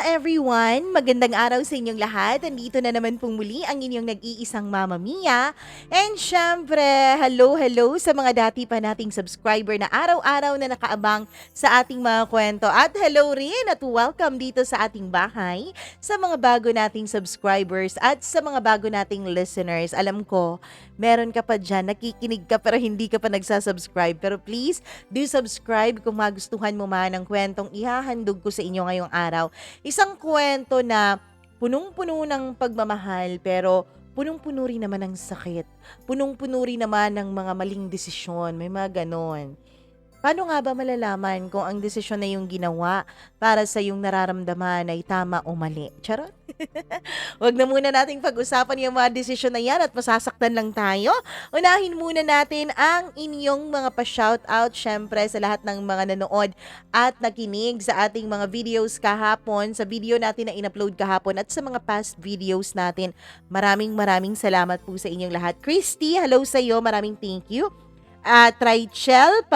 everyone! Magandang araw sa inyong lahat. Andito na naman pong muli ang inyong nag-iisang Mama Mia. And syempre, hello sa mga dati pa nating subscriber na araw-araw na nakaabang sa ating mga kwento. At hello rin at welcome dito sa ating bahay sa mga bago nating subscribers at sa mga bago nating listeners. Alam ko, meron ka pa dyan, nakikinig ka pero hindi ka pa nagsasubscribe. Pero please, do subscribe kung magustuhan mo man ang kwentong ihahandog ko sa inyo ngayong araw. Isang kwento na punong-puno ng pagmamahal pero punong-puno rin naman ng sakit. Punong-puno rin naman ng mga maling desisyon. May mga ganon. Paano nga ba malalaman kung ang desisyon na yung ginawa para sa yung nararamdaman ay tama o mali? Charot? Huwag na muna nating pag-usapan yung mga desisyon na yan at masasaktan lang tayo. Unahin muna natin ang inyong mga pa-shoutout syempre sa lahat ng mga nanood at nakinig sa ating mga videos kahapon, sa video natin na in-upload kahapon at sa mga past videos natin. Maraming salamat po sa inyong lahat. Christy, hello sa iyo. Maraming thank you. Trichel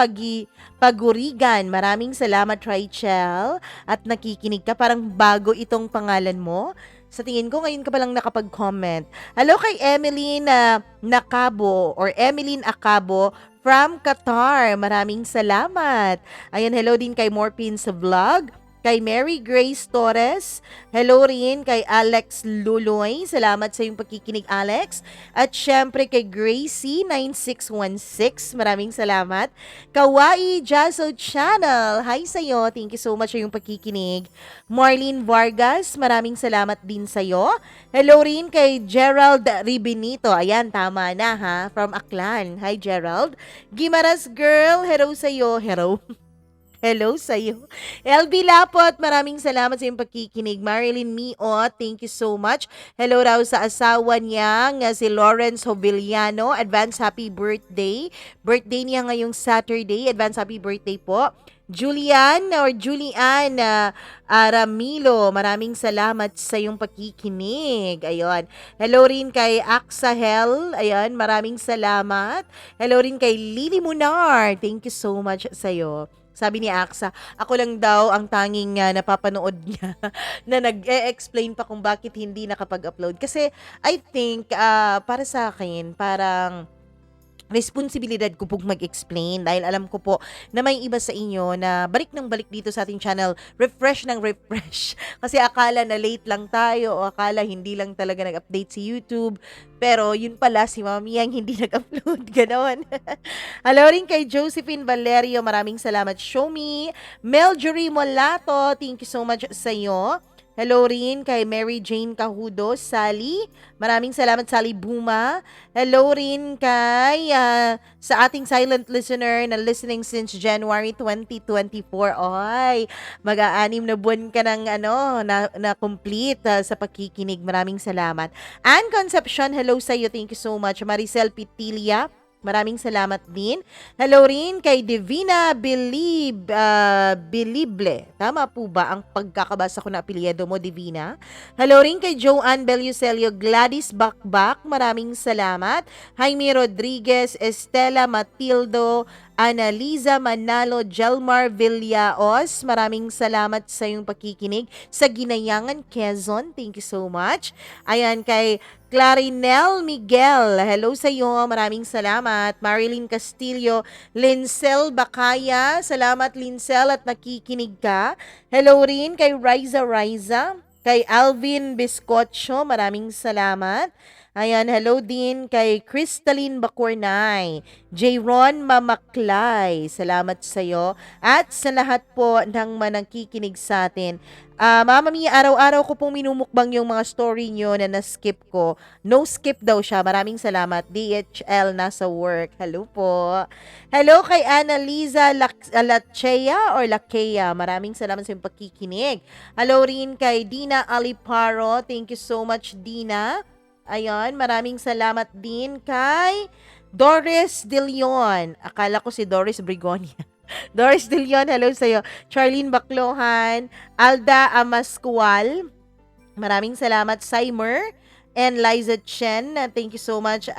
Pagurigan. Maraming salamat, Trichel. At nakikinig ka. Parang bago itong pangalan mo. Sa tingin ko, ngayon ka palang nakapag-comment. Hello kay Emeline Nakabo or Emeline Acabo from Qatar. Maraming salamat. Ayan, hello din kay Morpins Vlog. Kay Mary Grace Torres. Hello rin kay Alex Luloy. Salamat sa iyong pagkikinig, Alex. At syempre kay Gracie9616. Maraming salamat. Kawaii Jaso Channel. Hi sa'yo. Thank you so much sa iyong pagkikinig. Marlene Vargas. Maraming salamat din sa'yo. Hello rin kay Gerald Ribinito. Ayan, tama na ha. From Aklan. Hi Gerald. Gimaras Girl. Hello sa'yo. Hello sa'yo. LB Lapot, maraming salamat sa iyong pagkikinig. Marilyn Miot, thank you so much. Hello raw sa asawa niya, nga si Lawrence Hoviliano. Advance happy birthday. Birthday niya ngayong Saturday. Advance happy birthday po. Julian Aramilo, maraming salamat sa iyong pagkikinig. Ayun. Hello rin kay Axahel. Ayun, maraming salamat. Hello rin kay Lily Munar. Thank you so much sa iyo. Sabi ni Aksa, ako lang daw ang tanging napapanood niya na nag-e-explain pa kung bakit hindi nakapag-upload. Kasi I think para sa akin, parang responsibilidad ko pong mag-explain dahil alam ko po na may iba sa inyo na balik ng balik dito sa ating channel, refresh ng refresh. Kasi akala na late lang tayo o akala hindi lang talaga nag-update si YouTube. Pero yun pala si Mami ang hindi nag-upload. Ganon. Hello rin kay Josephine Valerio. Maraming salamat. Show me. Meljory Molato. Thank you so much sa iyo. Hello rin kay Mary Jane Cahudo, Sally. Maraming salamat, Sally Buma. Hello rin kay sa ating silent listener na listening since January 2024. Oy, mag-aanim na buwan ka ng na complete sa pagkikinig. Maraming salamat. Ann Concepcion, hello sa iyo. Thank you so much. Maricel Pitilia. Maraming salamat din. Hello rin kay Divina Bilible. Tama po ba ang pagkakabasa ko na apelyido mo, Divina? Hello rin kay Joanne Belucelio, Gladys Bakbak. Maraming salamat. Jaime Rodriguez, Estela Matildo, Analiza Manalo, Jelmar Villaos. Maraming salamat sa iyong pakikinig sa Ginayangan, Quezon. Thank you so much. Ayan kay Clarinel Miguel. Hello sa iyo. Maraming salamat. Marilyn Castillo, Lincel Bakaya. Salamat Lincel at nakikinig ka. Hello rin kay Riza. Kay Alvin Biscotcho. Maraming salamat. Ayan, hello din kay Crystalline Bacurnay, Jayron Mamaklay, salamat sa iyo. At sa lahat po ng manangkikinig sa atin. Mama Mia, araw-araw ko pong minumukbang yung mga story nyo na na-skip ko. No skip daw siya. Maraming salamat. DHL nasa work. Hello po. Hello kay Annalisa Lachea. Maraming salamat sa yung pagkikinig. Hello rin kay Dina Aliparo. Thank you so much, Dina. Ayan, maraming salamat din kay Doris De Leon. Akala ko si Doris Brigonia. Doris De Leon, hello sa'yo. Charlene Baclohan, Alda Amascual. Maraming salamat, Simer. And Liza Chen, thank you so much.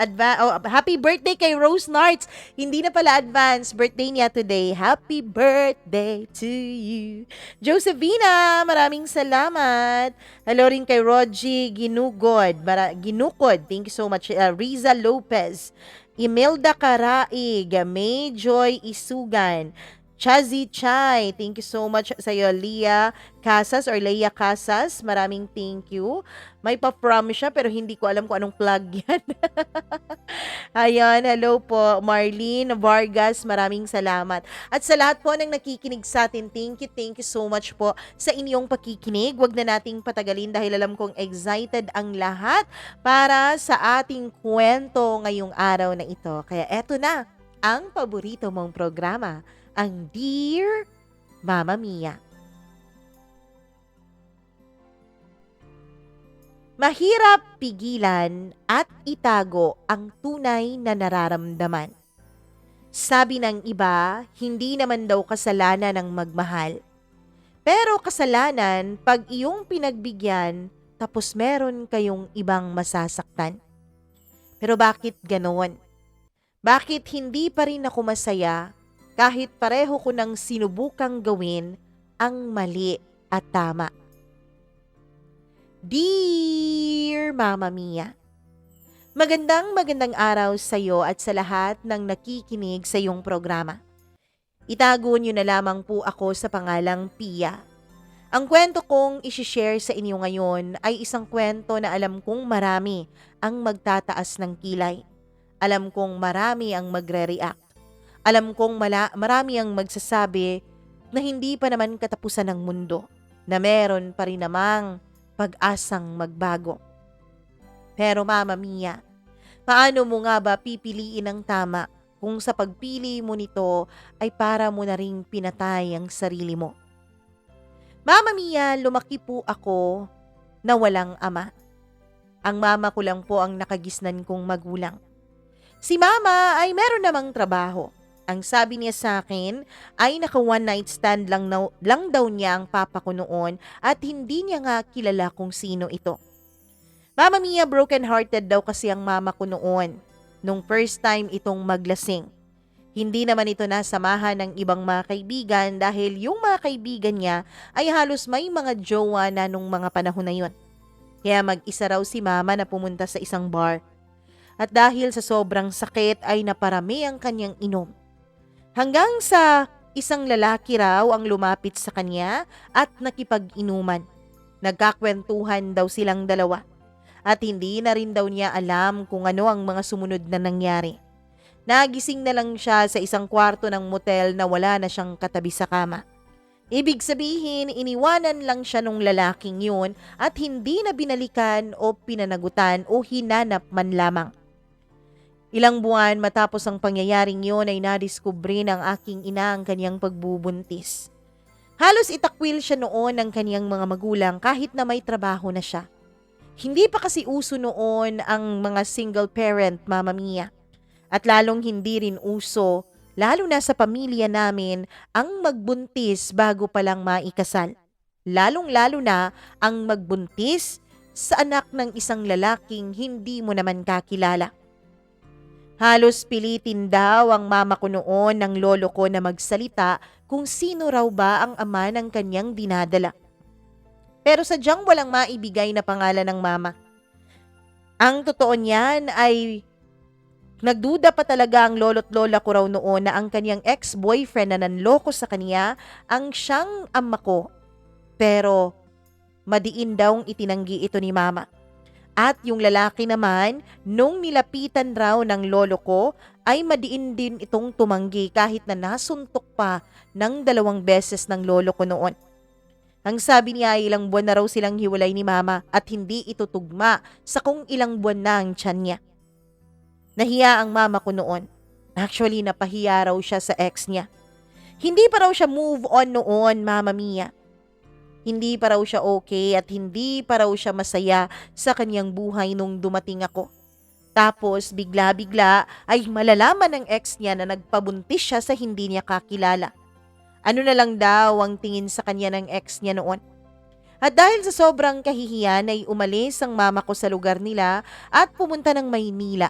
Happy birthday kay Rose Narts. Hindi na pala advance. Birthday niya today. Happy birthday to you. Josephina, maraming salamat. Hello rin kay Rogie Ginugod. Ginukod. Thank you so much. Riza Lopez. Imelda Karaig. May Joy Isugan. Chazi Chai, thank you so much sa iyo. Leah Casas, maraming thank you. May pa-from siya pero hindi ko alam kung anong plug yan. Ayan, hello po. Marlene Vargas, maraming salamat. At sa lahat po ng nakikinig sa atin, thank you so much po sa inyong pakikinig. Huwag na nating patagalin dahil alam kong excited ang lahat para sa ating kwento ngayong araw na ito. Kaya eto na ang paborito mong programa, ang Dear Mama Mia. Mahirap pigilan at itago ang tunay na nararamdaman. Sabi ng iba, hindi naman daw kasalanan ng magmahal. Pero kasalanan pag iyong pinagbigyan tapos meron kayong ibang masasaktan. Pero bakit ganoon? Bakit hindi pa rin ako masaya kahit pareho ko nang sinubukang gawin ang mali at tama? Dear Mama Mia, magandang araw sa iyo at sa lahat ng nakikinig sa iyong programa. Itago niyo na lamang po ako sa pangalang Pia. Ang kwento kong isishare sa inyo ngayon ay isang kwento na alam kong marami ang magtataas ng kilay. Alam kong marami ang magre-react. Alam kong marami ang magsasabi na hindi pa naman katapusan ng mundo, na meron pa rin namang pag-asang magbago. Pero Mama Mia, paano mo nga ba pipiliin ang tama kung sa pagpili mo nito ay para mo na ring pinatay ang sarili mo? Mama Mia, lumaki po ako na walang ama. Ang mama ko lang po ang nakagisnan kong magulang. Si Mama ay meron namang trabaho. Ang sabi niya sa akin ay naka one night stand lang daw niya ang papa ko noon at hindi niya nga kilala kung sino ito. Mama Mia, broken hearted daw kasi ang mama ko noon nung first time itong maglasing. Hindi naman ito nasamahan ng ibang mga kaibigan dahil yung mga kaibigan niya ay halos may mga jowa na nung mga panahon na yun. Kaya mag-isa raw si Mama na pumunta sa isang bar. At dahil sa sobrang sakit ay naparami ang kanyang inom. Hanggang sa isang lalaki raw ang lumapit sa kanya at nakipag-inuman. Nagkakwentuhan daw silang dalawa. At hindi na rin daw niya alam kung ano ang mga sumunod na nangyari. Nagising na lang siya sa isang kwarto ng motel na wala na siyang katabi sa kama. Ibig sabihin, iniwanan lang siya nung lalaking yun at hindi na binalikan o pinanagutan o hinanap man lamang. Ilang buwan matapos ang pangyayaring yun ay nadiskubre ng aking ina ang kanyang pagbubuntis. Halos itakwil siya noon ng kanyang mga magulang kahit na may trabaho na siya. Hindi pa kasi uso noon ang mga single parent, Mama Mia. At lalong hindi rin uso, lalo na sa pamilya namin, ang magbuntis bago pa lang maikasal. Lalong-lalo na ang magbuntis sa anak ng isang lalaking hindi mo naman kakilala. Halos pilitin daw ang mama ko noon ng lolo ko na magsalita kung sino raw ba ang ama ng kanyang dinadala. Pero sadyang walang maibigay na pangalan ng mama. Ang totoo niyan ay nagduda pa talaga ang lolo't lola ko raw noon na ang kanyang ex-boyfriend na nanloko sa kanya ang siyang ama ko. Pero madiin daw itinanggi ito ni mama. At yung lalaki naman, nung nilapitan raw ng lolo ko, ay madiin din itong tumanggi kahit na nasuntok pa ng 2 beses ng lolo ko noon. Ang sabi niya ay ilang buwan na raw silang hiwalay ni mama at hindi ito tugma sa kung ilang buwan na ang tiyan niya. Nahiya ang mama ko noon. Actually, napahiya raw siya sa ex niya. Hindi pa raw siya move on noon, Mama Mia. Hindi pa raw siya okay at hindi pa raw siya masaya sa kanyang buhay nung dumating ako. Tapos bigla-bigla ay malalaman ng ex niya na nagpabuntis siya sa hindi niya kakilala. Ano na lang daw ang tingin sa kanya ng ex niya noon. At dahil sa sobrang kahihiyan ay umalis ang mama ko sa lugar nila at pumunta ng Maynila.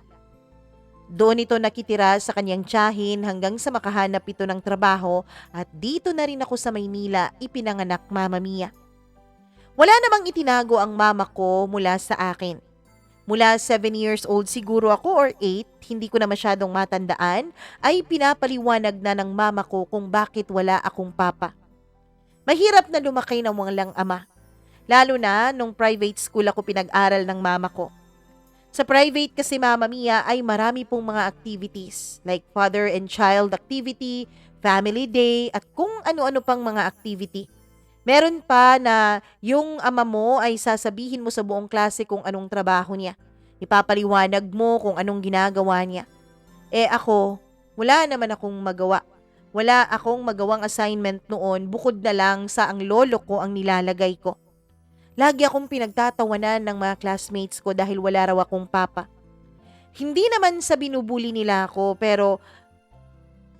Doon ito nakitira sa kanyang tiyahin hanggang sa makahanap ito ng trabaho at dito na rin ako sa Maynila ipinanganak, Mama Mia. Wala namang itinago ang mama ko mula sa akin. Mula 7 years old siguro ako or 8, hindi ko na masyadong matandaan, ay pinapaliwanag na ng mama ko kung bakit wala akong papa. Mahirap na lumaki ng walang ama, lalo na nung private school ako pinag-aral ng mama ko. Sa private kasi, Mama Mia, ay marami pong mga activities like father and child activity, family day, at kung ano-ano pang mga activity. Meron pa na yung ama mo ay sasabihin mo sa buong klase kung anong trabaho niya. Ipapaliwanag mo kung anong ginagawa niya. Ako, wala naman akong magawa. Wala akong magawang assignment noon bukod na lang sa ang lolo ko ang nilalagay ko. Lagi akong pinagtatawanan ng mga classmates ko dahil wala raw akong papa. Hindi naman sa binubuli nila ako pero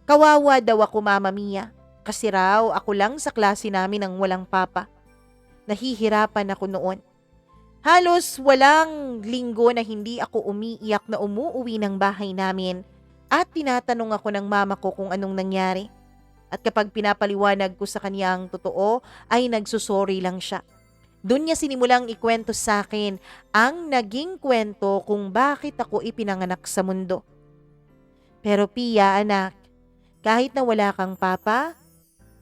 kawawa daw ako, Mama Mia. Kasi raw ako lang sa klase namin ang walang papa. Nahihirapan ako noon. Halos walang linggo na hindi ako umiiyak na umuuwi ng bahay namin at tinatanong ako ng mama ko kung anong nangyari. At kapag pinapaliwanag ko sa kanya ang totoo ay nagsusorry lang siya. Doon niya sinimulang ikwento sa akin ang naging kwento kung bakit ako ipinanganak sa mundo. Pero Pia, anak, kahit na wala kang papa,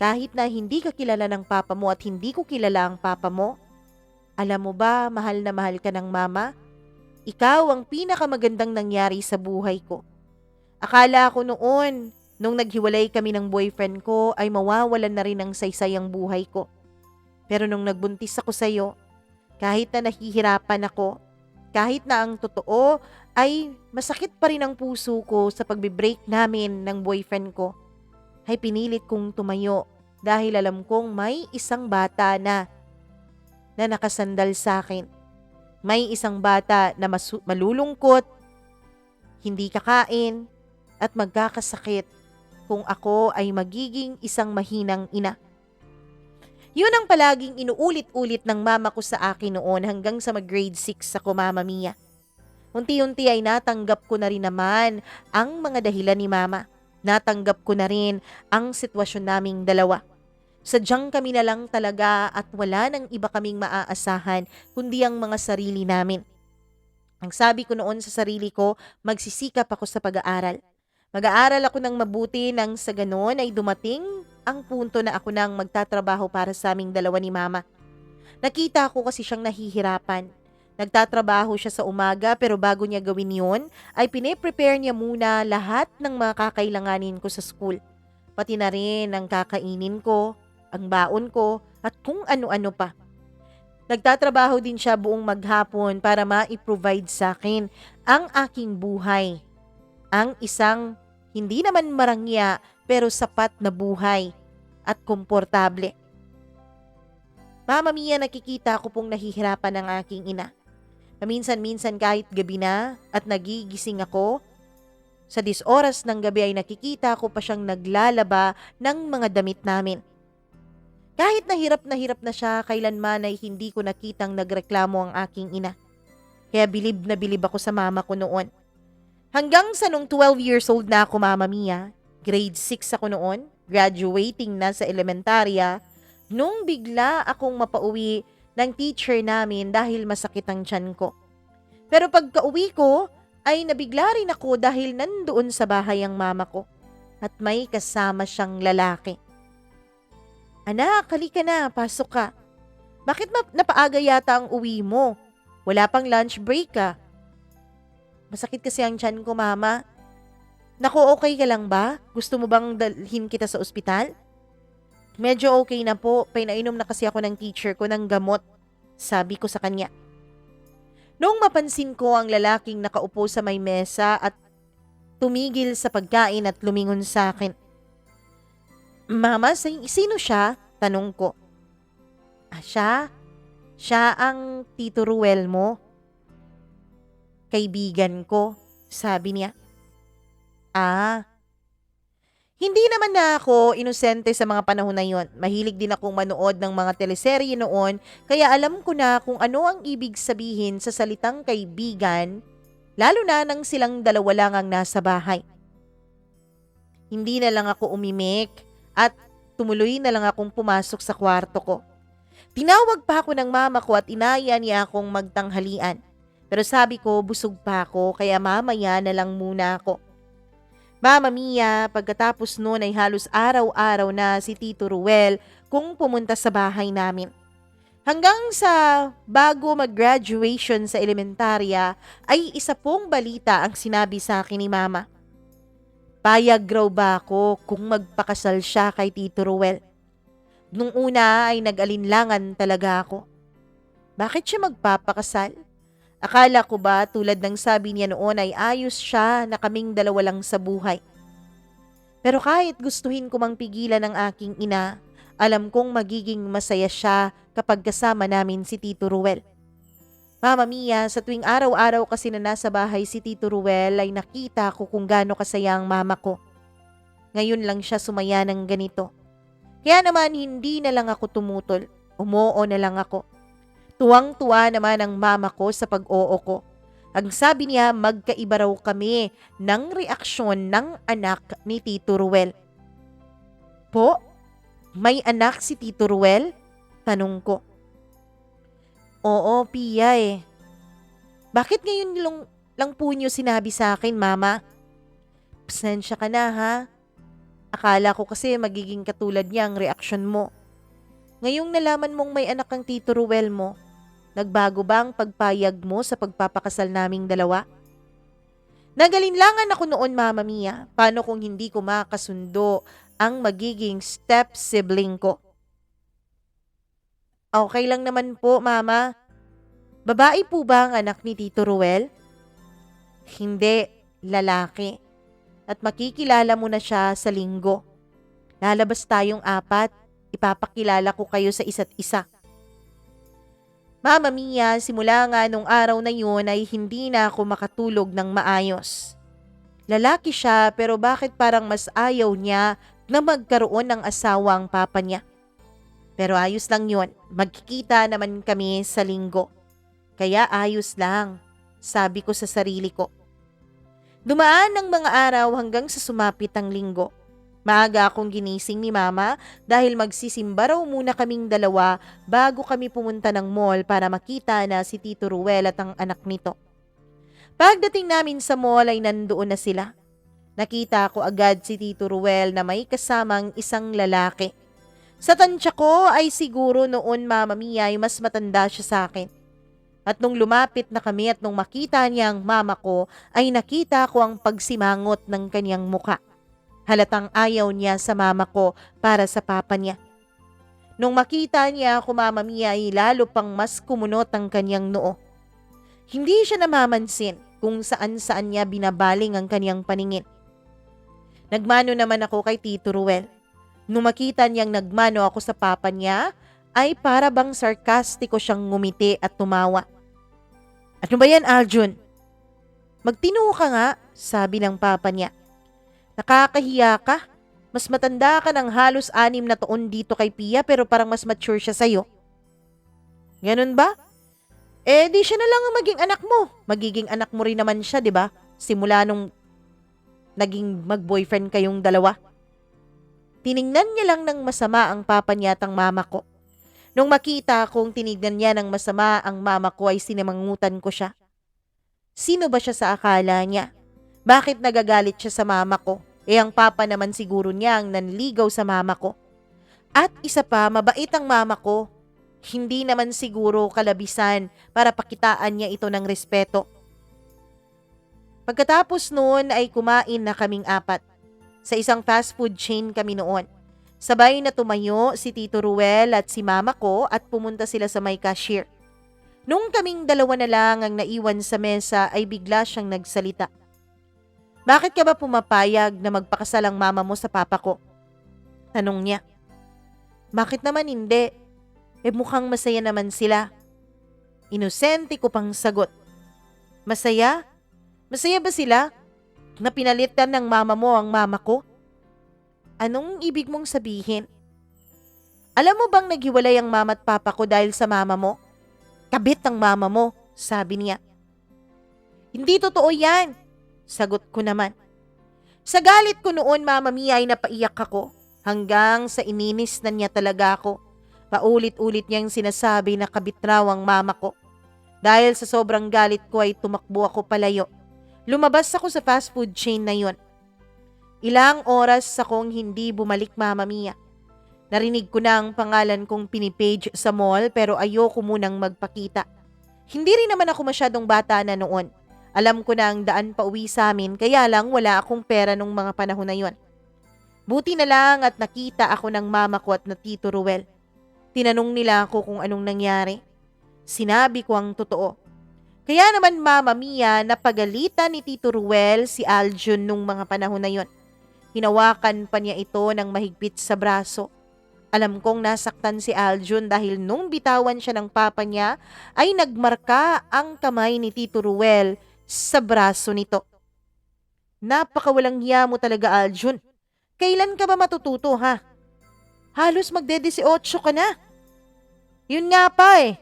kahit na hindi ka kilala ng papa mo at hindi ko kilala ang papa mo, alam mo ba, mahal na mahal ka ng mama? Ikaw ang pinakamagandang nangyari sa buhay ko. Akala ko noon, nung naghiwalay kami ng boyfriend ko, ay mawawalan na rin ang saysay ang buhay ko. Pero nung nagbuntis ako sa'yo, kahit na nahihirapan ako, kahit na ang totoo ay masakit pa rin ang puso ko sa pagbe-break namin ng boyfriend ko, ay pinilit kong tumayo dahil alam kong may isang bata na nakasandal sa akin. May isang bata na malulungkot, hindi kakain, at magkakasakit kung ako ay magiging isang mahinang ina. Yun ang palaging inuulit-ulit ng mama ko sa akin noon hanggang sa mag-grade 6 ako, Mama Mia. Unti-unti ay natanggap ko na rin naman ang mga dahilan ni mama. Natanggap ko na rin ang sitwasyon naming dalawa. Sadyang kami na lang talaga at wala nang iba kaming maaasahan kundi ang mga sarili namin. Ang sabi ko noon sa sarili ko, magsisikap ako sa pag-aaral. Mag-aaral ako ng mabuti nang sa ganon ay dumating ang punto na ako nang magtatrabaho para sa aming dalawa ni mama. Nakita ko kasi siyang nahihirapan. Nagtatrabaho siya sa umaga pero bago niya gawin yun, ay pine-prepare niya muna lahat ng mga kakailanganin ko sa school. Pati na rin ang kakainin ko, ang baon ko, at kung ano-ano pa. Nagtatrabaho din siya buong maghapon para ma-provide sa akin ang aking buhay. Ang isang hindi naman marangya pero sapat na buhay at komportable. Mama Mia, nakikita ko pong nahihirapan ang aking ina. Paminsan-minsan kahit gabi na at nagigising ako, sa 10 oras ng gabi ay nakikita ko pa siyang naglalaba ng mga damit namin. Kahit na hirap na siya, kailanman ay hindi ko nakitang nagreklamo ang aking ina. Kaya bilib na bilib ako sa mama ko noon. Hanggang sa nung 12 years old na ako, Mama Mia, grade 6 ako noon, graduating na sa elementarya, nung bigla akong mapauwi ng teacher namin dahil masakit ang tiyan ko. Pero pagka-uwi ko, ay nabigla rin ako dahil nandoon sa bahay ang mama ko at may kasama siyang lalaki. Anak, halika na, pasok ka. Bakit napaaga yata ang uwi mo? Wala pang lunch break ka. Masakit kasi ang tiyan ko, mama. Naku, okay ka lang ba? Gusto mo bang dalhin kita sa ospital? Medyo okay na po, pinainom na kasi ako ng teacher ko ng gamot, sabi ko sa kanya. Noong mapansin ko ang lalaking nakaupo sa may mesa at tumigil sa pagkain at lumingon sa akin. Mama, sino siya? Tanong ko. Siya? Siya ang Tito Ruel mo? Kaibigan ko, sabi niya. Hindi naman na ako inosente sa mga panahon na yon. Mahilig din akong manood ng mga teleserye noon, kaya alam ko na kung ano ang ibig sabihin sa salitang kaibigan, lalo na nang silang dalawa lang ang nasa bahay. Hindi na lang ako umimik at tumuloy na lang akong pumasok sa kwarto ko. Tinawag pa ako ng mama ko at inaya niya akong magtanghalian. Pero sabi ko busog pa ako kaya mamaya na lang muna ako. Mama Mia, pagkatapos noon ay halos araw-araw na si Tito Ruel kung pumunta sa bahay namin. Hanggang sa bago mag-graduation sa elementarya ay isa pong balita ang sinabi sa akin ni Mama. Payag raw ba ako kung magpakasal siya kay Tito Ruel? Nung una ay nag-alinlangan talaga ako. Bakit siya magpapakasal? Akala ko ba tulad ng sabi niya noon ay ayos siya na kaming dalawa lang sa buhay. Pero kahit gustuhin ko mang pigilan ng aking ina, alam kong magiging masaya siya kapag kasama namin si Tito Ruel. Mama Mia, sa tuwing araw-araw kasi na nasa bahay si Tito Ruel ay nakita ko kung gaano kasaya ang mama ko. Ngayon lang siya sumaya ng ganito. Kaya naman hindi na lang ako tumutol, umoo na lang ako. Tuwang-tuwa naman ang mama ko sa pag-oo ko. Ang sabi niya magkaiba raw kami ng reaksyon ng anak ni Tito Ruel. Po? May anak si Tito Ruel? Tanong ko. Oo, Pia eh. Bakit ngayon lang po niyo sinabi sa akin, Mama? Pasensya ka na ha. Akala ko kasi magiging katulad niya ang reaksyon mo. Ngayong nalaman mong may anak ang Tito Ruel mo, nagbago ba ang pagpayag mo sa pagpapakasal naming dalawa? Nagalinlangan ako noon, Mama Mia. Paano kung hindi ko makasundo ang magiging step-sibling ko? Okay lang naman po, Mama. Babae po ba ang anak ni Tito Ruel? Hindi, lalaki. At makikilala mo na siya sa linggo. Lalabas tayong 4, ipapakilala ko kayo sa isa't isa. Mama Mia, simula nga nung araw na yun ay hindi na ako makatulog ng maayos. Lalaki siya pero bakit parang mas ayaw niya na magkaroon ng asawa ang papa niya? Pero ayos lang yun, magkikita naman kami sa linggo. Kaya ayos lang, sabi ko sa sarili ko. Dumaan ang mga araw hanggang sa sumapit ang linggo. Maaga akong ginising ni Mama dahil magsisimba raw muna kaming dalawa bago kami pumunta ng mall para makita na si Tito Ruel at ang anak nito. Pagdating namin sa mall ay nandoon na sila. Nakita ko agad si Tito Ruel na may kasamang isang lalaki. Sa tansya ko ay siguro noon, Mama Mia, ay mas matanda siya sa akin. At nung lumapit na kami at nung makita niya ang mama ko, ay nakita ko ang pagsimangot ng kanyang muka. Halatang ayaw niya sa mama ko para sa papa niya. Nung makita niya ako, Mama Mia, ay lalo pang mas kumunot ang kanyang noo. Hindi siya namamansin kung saan-saan niya binabaling ang kanyang paningin. Nagmano naman ako kay Tito Ruel. Nung makita niyang nagmano ako sa papa niya, ay para bang sarkastiko siyang ngumiti at tumawa. Ano ba yan, Aljun? Magtino ka nga, sabi ng papa niya. Nakakahiya ka. Mas matanda ka ng halos 6 na taon dito kay Pia pero parang mas mature siya sa'yo. Ganun ba? Eh di siya na lang ang maging anak mo. Magiging anak mo rin naman siya, di ba? Simula nung naging mag-boyfriend kayong dalawa. Tiningnan niya lang ng masama ang papa niya at ang mama ko. Nung makita kong tinignan niya ng masama ang mama ko ay sinamangutan ko siya. Sino ba siya sa akala niya? Bakit nagagalit siya sa mama ko? Eh ang papa naman siguro niya ang nanligaw sa mama ko. At isa pa, mabait ang mama ko. Hindi naman siguro kalabisan para pakitaan niya ito ng respeto. Pagkatapos noon ay kumain na kaming 4. Sa isang fast food chain kami noon. Sabay na tumayo si Tito Ruel at si mama ko at pumunta sila sa may cashier. Nung kaming dalawa na lang ang naiwan sa mesa ay bigla siyang nagsalita. Bakit ka ba pumapayag na magpakasal ang mama mo sa papa ko? Tanong niya. Bakit naman hindi? Eh mukhang masaya naman sila. Inosente ko pang sagot. Masaya? Masaya ba sila? Na pinalitan ng mama mo ang mama ko? Anong ibig mong sabihin? Alam mo bang naghiwalay ang mama at papa ko dahil sa mama mo? Kabit ng mama mo, sabi niya. Hindi totoo yan, sagot ko naman. Sa galit ko noon, Mama Mia, ay napaiyak ako hanggang sa ininis na niya talaga ako. Paulit-ulit niyang sinasabi na kabit raw ang mama ko. Dahil sa sobrang galit ko ay tumakbo ako palayo. Lumabas ako sa fast food chain na yon. Ilang oras akong hindi bumalik, Mama Mia. Narinig ko na ang pangalan kong pinipage sa mall pero ayoko munang magpakita. Hindi rin naman ako masyadong bata na noon. Alam ko na ang daan pa uwi sa amin kaya lang wala akong pera nung mga panahon na yon. Buti na lang at nakita ako ng mama ko at na Tito Ruel. Tinanong nila ako kung anong nangyari. Sinabi ko ang totoo. Kaya naman, Mama Mia, napagalitan ni Tito Ruel si Aljun nung mga panahon na yon. Hinawakan pa niya ito ng mahigpit sa braso. Alam kong nasaktan si Aljun dahil nung bitawan siya ng papa niya ay nagmarka ang kamay ni Tito Ruel sa braso nito. Napakawalang hiya mo talaga, Aljun. Kailan ka ba matututo, ha? Halos magde-18 ka na. Yun nga pa eh.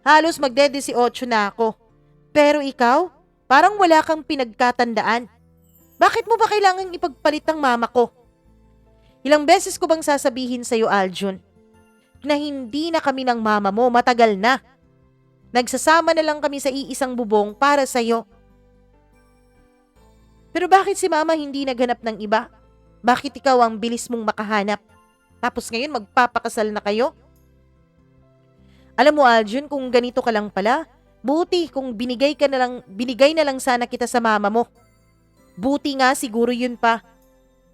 Halos magde-18 na ako. Pero ikaw, parang wala kang pinagkatandaan. Bakit mo ba kailangang ipagpalit ang mama ko? Ilang beses ko bang sasabihin sa'yo, Aljun, na hindi na kami ng mama mo, matagal na. Nagsasama na lang kami sa iisang bubong para sa'yo. Pero bakit si mama hindi naghanap ng iba? Bakit ikaw ang bilis mong makahanap? Tapos ngayon magpapakasal na kayo? Alam mo, Aljun, kung ganito ka lang pala, buti kung binigay na lang sana kita sa mama mo. Buti nga siguro yun pa.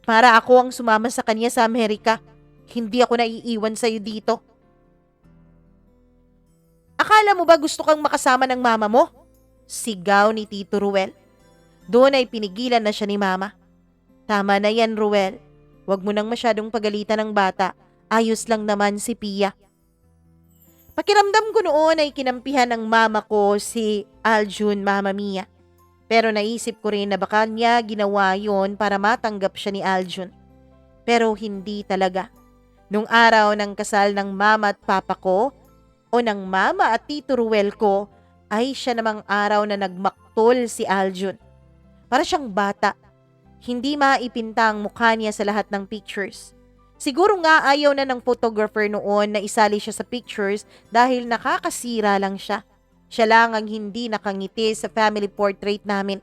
Para ako ang sumama sa kanya sa Amerika. Hindi ako naiiwan sa'yo dito. Akala mo ba gusto kang makasama ng mama mo? Sigaw ni Tito Ruel. Doon ay pinigilan na siya ni mama. Tama na yan, Ruel. Huwag mo nang masyadong pagalitan ng bata. Ayos lang naman si Pia. Pakiramdam ko noon ay kinampihan ng mama ko si Aljun, Mama Mia. Pero naisip ko rin na baka niya ginawa yon para matanggap siya ni Aljun. Pero hindi talaga. Nung araw ng kasal ng mama at papa ko o ng mama at Tito Ruel ko ay siya namang araw na nagmaktol si Aljun. Para siyang bata. Hindi maipinta ang mukha niya sa lahat ng pictures. Siguro nga ayaw na ng photographer noon na isali siya sa pictures dahil nakakasira lang siya. Siya lang ang hindi nakangiti sa family portrait namin.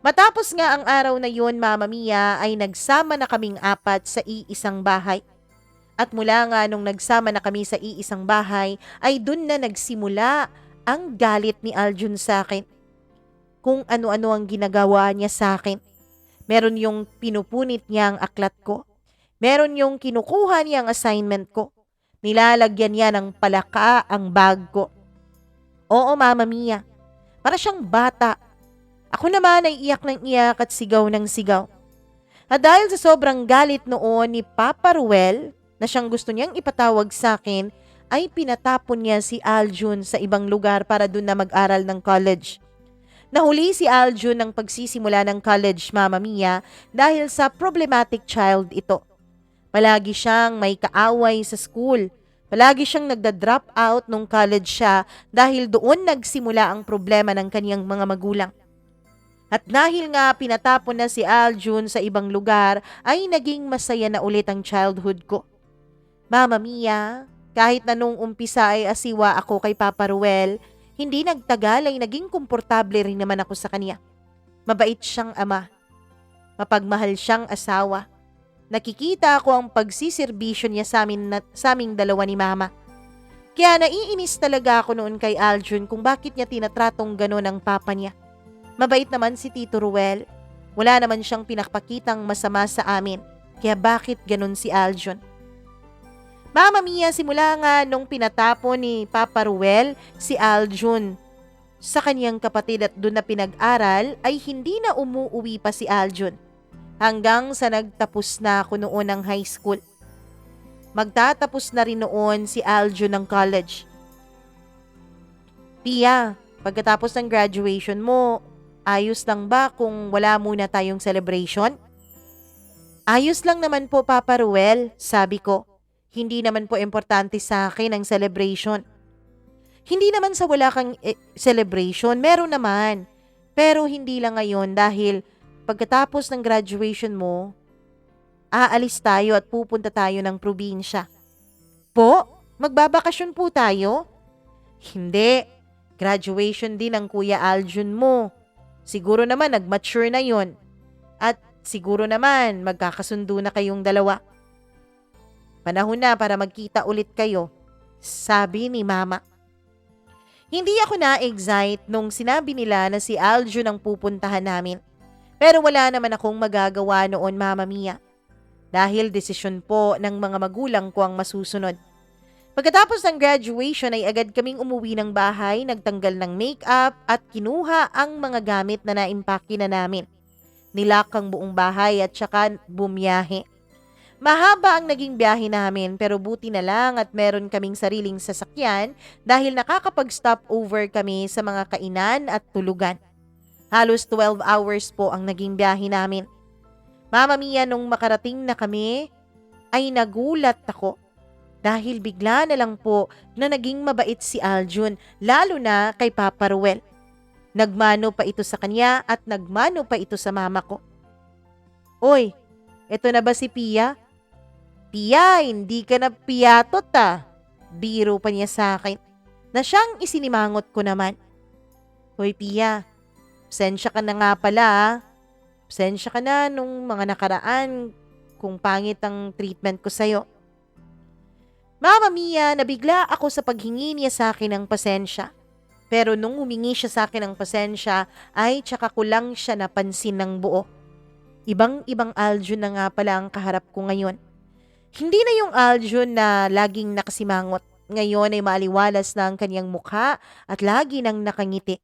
Matapos nga ang araw na yun, Mama Mia, ay nagsama na kaming apat sa iisang bahay. At mula nga nung nagsama na kami sa iisang bahay, ay dun na nagsimula ang galit ni Aljun sa akin. Kung ano-ano ang ginagawa niya sa akin. Meron yung pinupunit niya ang aklat ko. Meron yung kinukuha niya ang assignment ko. Nilalagyan niya ng palaka ang bag ko. Oo, Mama Mia. Para siyang bata. Ako naman ay iyak ng iyak at sigaw ng sigaw. At dahil sa sobrang galit noon ni Papa Ruel na siyang gusto niyang ipatawag sa akin, ay pinatapon niya si Aljun sa ibang lugar para doon na mag-aral ng college. Nahuli si Aljun ng pagsisimula ng college, Mama Mia, dahil sa problematic child ito. Palagi siyang may kaaway sa school. Palagi siyang nagda-drop out nung college siya dahil doon nagsimula ang problema ng kaniyang mga magulang. At dahil nga pinatapon na si Aljun sa ibang lugar, ay naging masaya na ulit ang childhood ko. Mama Mia, kahit na nung umpisa ay asiwa ako kay Papa Ruel, hindi nagtagal ay naging komportable rin naman ako sa kanya. Mabait siyang ama. Mapagmahal siyang asawa. Nakikita ko ang pagsiserbisyo niya sa aming dalawa ni Mama. Kaya naiinis talaga ako noon kay Aljun kung bakit niya tinatratong gano'n ang papa niya. Mabait naman si Tito Ruel. Wala naman siyang pinakpakitang masama sa amin. Kaya bakit gano'n si Aljun? Mama Mia, simula nga nung pinatapon ni Papa Ruel si Aljun sa kaniyang kapatid at doon na pinag-aral ay hindi na umuuwi pa si Aljun. Hanggang sa nagtapos na ako noon ng high school. Magtatapos na rin noon si Aljun ng college. Pia, pagkatapos ng graduation mo, ayos lang ba kung wala muna tayong celebration? Ayos lang naman po, Papa Ruel, sabi ko. Hindi naman po importante sa akin ang celebration. Hindi naman sa wala kang celebration, meron naman. Pero hindi lang ngayon dahil pagkatapos ng graduation mo, aalis tayo at pupunta tayo ng probinsya. Po? Magbabakasyon po tayo? Hindi. Graduation din ang Kuya Aljun mo. Siguro naman nag-mature na yon. At siguro naman magkakasundo na kayong dalawa. Panahon na para magkita ulit kayo, sabi ni Mama. Hindi ako na-excite nung sinabi nila na si Aljun ang pupuntahan namin. Pero wala naman akong magagawa noon, Mama Mia. Dahil desisyon po ng mga magulang ko ang masusunod. Pagkatapos ng graduation ay agad kaming umuwi ng bahay, nagtanggal ng makeup at kinuha ang mga gamit na naimpake na namin. Nilak ang buong bahay at saka bumiyahe. Mahaba ang naging biyahe namin pero buti na lang at meron kaming sariling sasakyan dahil nakakapag-stop over kami sa mga kainan at tulugan. Halos 12 hours po ang naging biyahe namin. Mama Mia, nung makarating na kami ay nagulat ako dahil bigla na lang po na naging mabait si Aljun lalo na kay Papa Ruel. Nagmano pa ito sa kanya at nagmano pa ito sa mama ko. Oy, eto na ba si Pia? Pia, hindi ka na piyatot ah. Biro pa niya sa akin na siyang isinimangot ko naman. Hoy Pia, pasensya ka na nga pala ah. Pasensya ka na nung mga nakaraan kung pangit ang treatment ko sa'yo. Mama Mia, nabigla ako sa paghingi niya sa akin ng pasensya. Pero nung humingi siya sa akin ng pasensya ay tsaka ko lang siya napansin ng buo. Ibang-ibang Aljun na nga pala ang kaharap ko ngayon. Hindi na yung Aljun na laging nakasimangot. Ngayon ay maaliwalas na ang kanyang mukha at lagi nang nakangiti.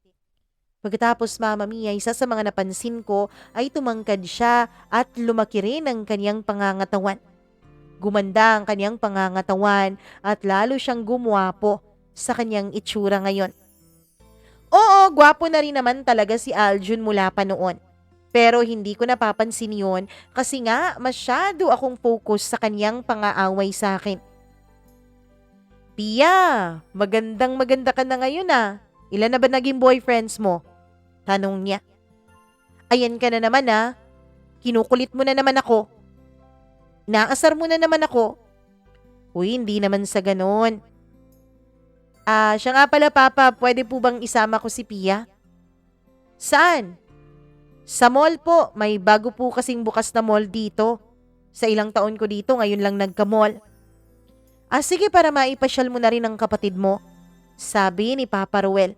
Pagkatapos Mama Mia, isa sa mga napansin ko ay tumangkad siya at lumaki rin ang kanyang pangangatawan. Gumanda ang kanyang pangangatawan at lalo siyang gumwapo sa kanyang itsura ngayon. Oo, gwapo na rin naman talaga si Aljun mula pa noon. Pero hindi ko napapansin yon kasi nga masyado akong focus sa kanyang pangaaway sa akin. Pia, magandang maganda ka na ngayon ah. Ilan na ba naging boyfriends mo? Tanong niya. Ayan ka na naman ah. Kinukulit mo na naman ako. Naasar mo na naman ako. Uy, hindi naman sa ganon. Siya nga pala Papa, pwede po bang isama ko si Pia? Saan? Sa mall po, may bago po kasing bukas na mall dito. Sa ilang taon ko dito, ngayon lang nagka-mall. Sige para maipasyal mo na rin ang kapatid mo, sabi ni Papa Ruel.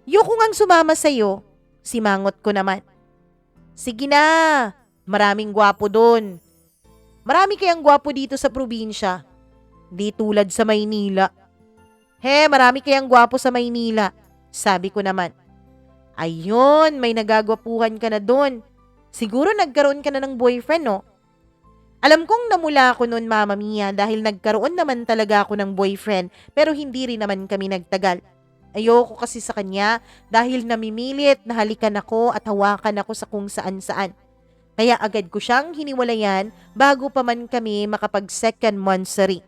Yoko ngang sumama sa'yo, simangot ko naman. Sige na, maraming gwapo doon. Marami kayang gwapo dito sa probinsya. Di tulad sa Maynila. Marami kayang gwapo sa Maynila, sabi ko naman. Ayun, may nagagwapuhan ka na doon. Siguro nagkaroon ka na ng boyfriend, no? Alam kong namula ako noon, Mama Mia, dahil nagkaroon naman talaga ako ng boyfriend pero hindi rin naman kami nagtagal. Ayoko kasi sa kanya dahil namimilit na halikan ako at hawakan ako sa kung saan-saan. Kaya agad ko siyang hiniwalayan bago pa man kami makapag-second monthsary.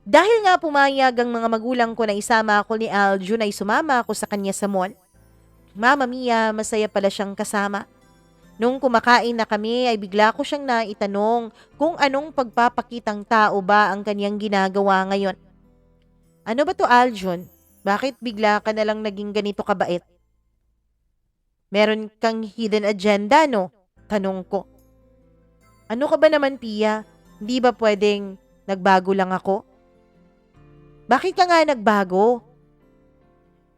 Dahil nga pumayag ang mga magulang ko na isama ako ni Aljun ay sumama ako sa kanya sa mall. Mama Mia, masaya pala siyang kasama. Nung kumakain na kami ay bigla ko siyang naitanong kung anong pagpapakitang tao ba ang kanyang ginagawa ngayon. Ano ba to Aljun? Bakit bigla ka na lang naging ganito kabait? Meron kang hidden agenda, no? Tanong ko. Ano ka ba naman, Pia? Hindi ba pwedeng nagbago lang ako? Bakit ka nga nagbago?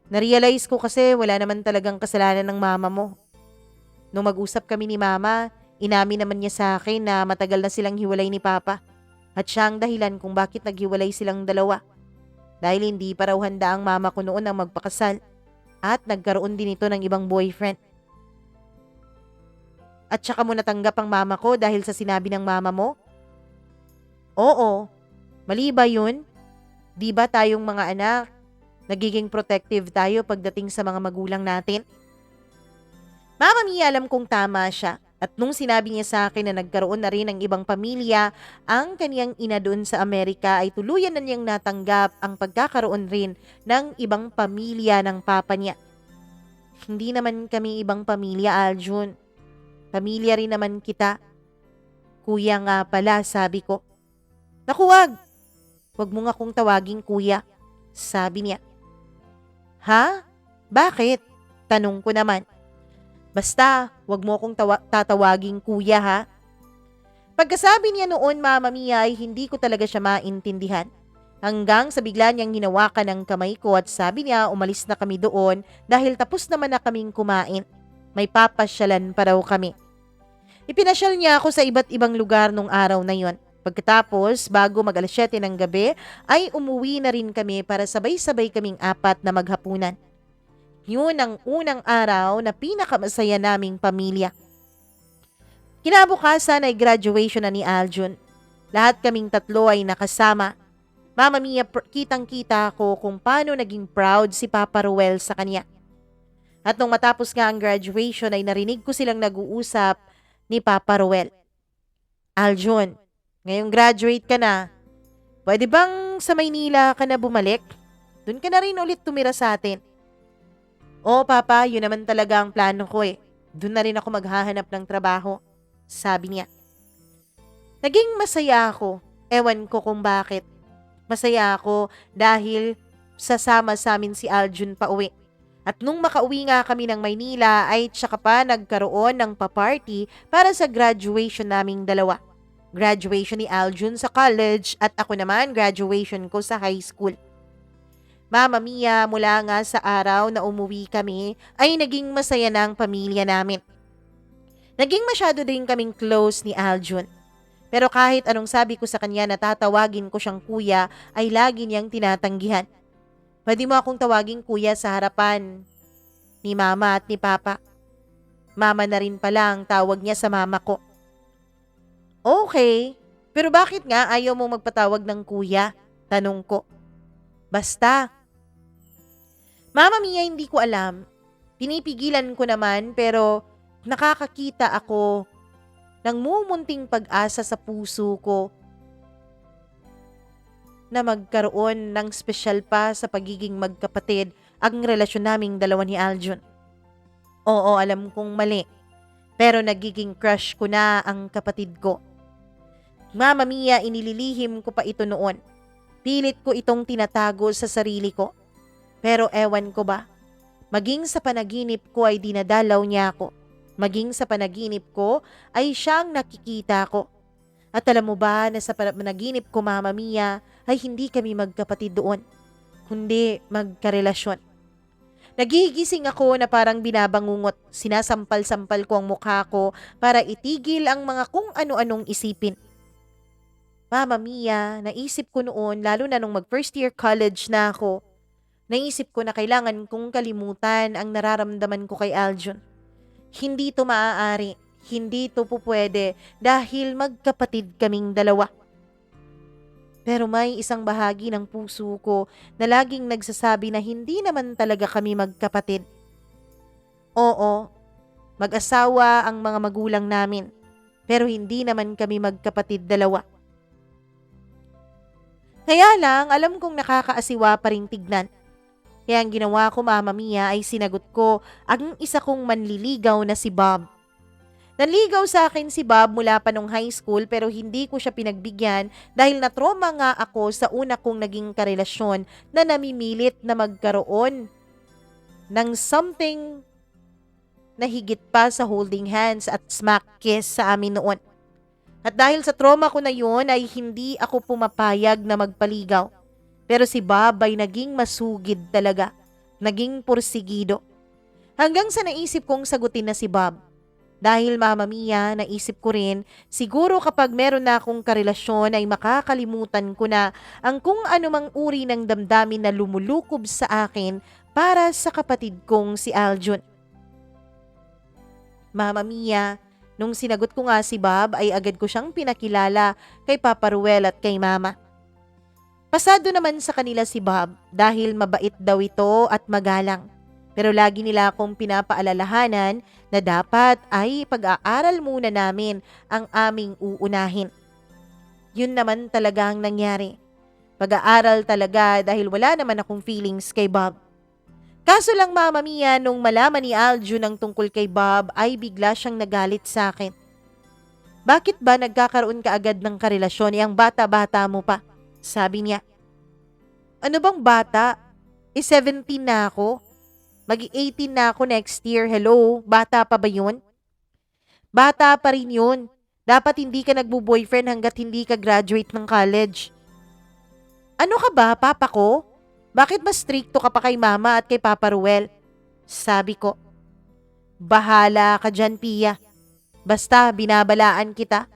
Narealize ko kasi wala naman talagang kasalanan ng mama mo. Nung mag-usap kami ni Mama, inamin naman niya sa akin na matagal na silang hiwalay ni Papa. At siya ang dahilan kung bakit naghiwalay silang dalawa. Dahil hindi pa raw handa ang mama ko noon ang magpakasal. At nagkaroon din ito ng ibang boyfriend. At saka mo natanggap ang mama ko dahil sa sinabi ng mama mo? Oo. Mali ba yun? Di ba tayong mga anak, nagiging protective tayo pagdating sa mga magulang natin? Mama Mia, alam kong tama siya. At nung sinabi niya sa akin na nagkaroon na rin ng ibang pamilya ang kaniyang ina doon sa Amerika, ay tuluyan na niyang natanggap ang pagkakaroon rin ng ibang pamilya ng papa niya. Hindi naman kami ibang pamilya, Aljun. Pamilya rin naman kita. Kuya nga pala, sabi ko. Naku, wag! Wag mo nga kong tawaging kuya, sabi niya. Ha? Bakit? Tanong ko naman. Basta, wag mo akong tatawaging kuya, ha? Pagkasabi niya noon, Mama Mia, ay hindi ko talaga siya maintindihan. Hanggang sa bigla niyang hinawakan ang kamay ko at sabi niya umalis na kami doon dahil tapos naman na kaming kumain. May papasyalan pa raw kami. Ipinasyal niya ako sa iba't ibang lugar nung araw na yon. Pagkatapos, bago mag alas 7 ng gabi, ay umuwi na rin kami para sabay-sabay kaming apat na maghapunan. Yun ang unang araw na pinakamasaya naming pamilya. Kinabukasan ay graduation na ni Aljun. Lahat kaming tatlo ay nakasama. Mama Mia, kitang-kita ko kung paano naging proud si Papa Ruel sa kanya. At nung matapos nga ang graduation ay narinig ko silang nag-uusap ni Papa Ruel. Aljun, ngayong graduate ka na, pwede bang sa Maynila ka na bumalik? Doon ka na rin ulit tumira sa atin. Oo, Papa, yun naman talaga ang plano ko eh. Doon na rin ako maghahanap ng trabaho, sabi niya. Naging masaya ako. Ewan ko kung bakit. Masaya ako dahil sasama sa amin si Aljun pa uwi. At nung makauwi nga kami ng Maynila ay tsaka pa nagkaroon ng pa-party para sa graduation naming dalawa. Graduation ni Aljun sa college at ako naman graduation ko sa high school. Mama Mia, mula nga sa araw na umuwi kami ay naging masaya na ang pamilya namin. Naging masyado din kaming close ni Aljun. Pero kahit anong sabi ko sa kanya na tatawagin ko siyang kuya ay lagi niyang tinatanggihan. Pwede mo akong tawaging kuya sa harapan ni mama at ni papa. Mama na rin pala ang tawag niya sa mama ko. Okay, pero bakit nga ayaw mo magpatawag ng kuya? Tanong ko. Basta. Mama Mia, hindi ko alam. Pinipigilan ko naman pero nakakakita ako ng mumunting pag-asa sa puso ko na magkaroon ng espesyal pa sa pagiging magkapatid ang relasyon naming dalawa ni Aljun. Oo, alam kong mali. Pero nagiging crush ko na ang kapatid ko. Mama Mia, inililihim ko pa ito noon. Pilit ko itong tinatago sa sarili ko. Pero ewan ko ba, maging sa panaginip ko ay dinadalaw niya ako. Maging sa panaginip ko ay siyang nakikita ko. At alam mo ba na sa panaginip ko, Mama Mia, ay hindi kami magkapatid doon, kundi magkarelasyon. Nagigising ako na parang binabangungot, sinasampal-sampal ko ang mukha ko para itigil ang mga kung ano-anong isipin. Mama Mia, naisip ko noon, lalo na nung mag-first year college na ako, naisip ko na kailangan kong kalimutan ang nararamdaman ko kay Aljun. Hindi to maaari, hindi to pupwede dahil magkapatid kaming dalawa. Pero may isang bahagi ng puso ko na laging nagsasabi na hindi naman talaga kami magkapatid. Oo, mag-asawa ang mga magulang namin, pero hindi naman kami magkapatid dalawa. Kaya lang, alam kong nakakaasiwa pa rin tignan. Kaya ang ginawa ko, Mama Mia, ay sinagot ko ang isa kong manliligaw na si Bob. Nanligaw sa akin si Bob mula pa nung high school pero hindi ko siya pinagbigyan dahil na-trauma nga ako sa una kong naging karelasyon na namimilit na magkaroon ng something na higit pa sa holding hands at smack kiss sa amin noon. At dahil sa trauma ko na yun ay hindi ako pumapayag na magpaligaw. Pero si Bob ay naging masugid talaga, naging porsigido. Hanggang sa naisip kong sagutin na si Bob. Dahil Mama Mia, naisip ko rin, siguro kapag meron na akong karelasyon ay makakalimutan ko na ang kung anumang uri ng damdamin na lumulukob sa akin para sa kapatid kong si Aljun. Mama Mia, nung sinagot ko nga si Bob ay agad ko siyang pinakilala kay Papa Ruel at kay Mama. Pasado naman sa kanila si Bob dahil mabait daw ito at magalang. Pero lagi nila akong pinapaalalahanan na dapat ay pag-aaral muna namin ang aming uunahin. Yun naman talaga ang nangyari. Pag-aaral talaga dahil wala naman akong feelings kay Bob. Kaso lang Mama Mia, nung malaman ni Aljun ang tungkol kay Bob ay bigla siyang nagalit sa akin. Bakit ba nagkakaroon ka agad ng karelasyon? Ang bata-bata mo pa. Sabi niya. Ano bang bata? 17 na ako. Mag-18 na ako next year. Hello, bata pa ba yun? Bata pa rin yun. Dapat hindi ka nagbo-boyfriend hanggat hindi ka graduate ng college. Ano ka ba, papa ko? Bakit mas stricto ka pa kay mama at kay Papa Ruel? Sabi ko. Bahala ka dyan, Pia. Basta binabalaan kita.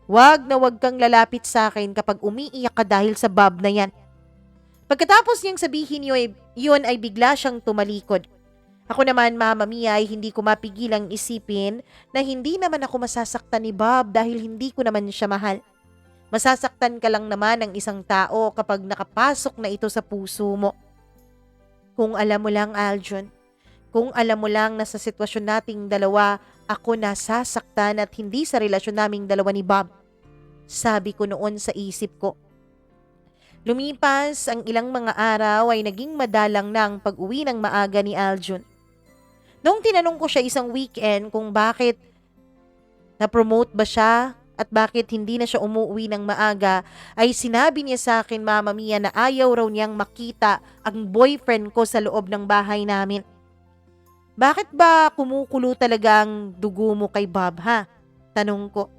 Wag na wag kang lalapit sa akin kapag umiiyak ka dahil sa Bob na yan. Pagkatapos niyang sabihin yun ay bigla siyang tumalikod. Ako naman, Mama Mia, ay hindi ko mapigilang isipin na hindi naman ako masasaktan ni Bob dahil hindi ko naman siya mahal. Masasaktan ka lang naman ng isang tao kapag nakapasok na ito sa puso mo. Kung alam mo lang, Aljun, kung alam mo lang na sa sitwasyon nating dalawa, ako nasasaktan at hindi sa relasyon naming dalawa ni Bob. Sabi ko noon sa isip ko. Lumipas ang ilang mga araw ay naging madalang na ang pag-uwi ng maaga ni Aljun. Noong tinanong ko siya isang weekend kung bakit na-promote ba siya at bakit hindi na siya umuwi ng maaga, ay sinabi niya sa akin, Mama Mia, na ayaw raw niyang makita ang boyfriend ko sa loob ng bahay namin. Bakit ba kumukulo talaga ang dugo mo kay Bob, ha? Tanong ko.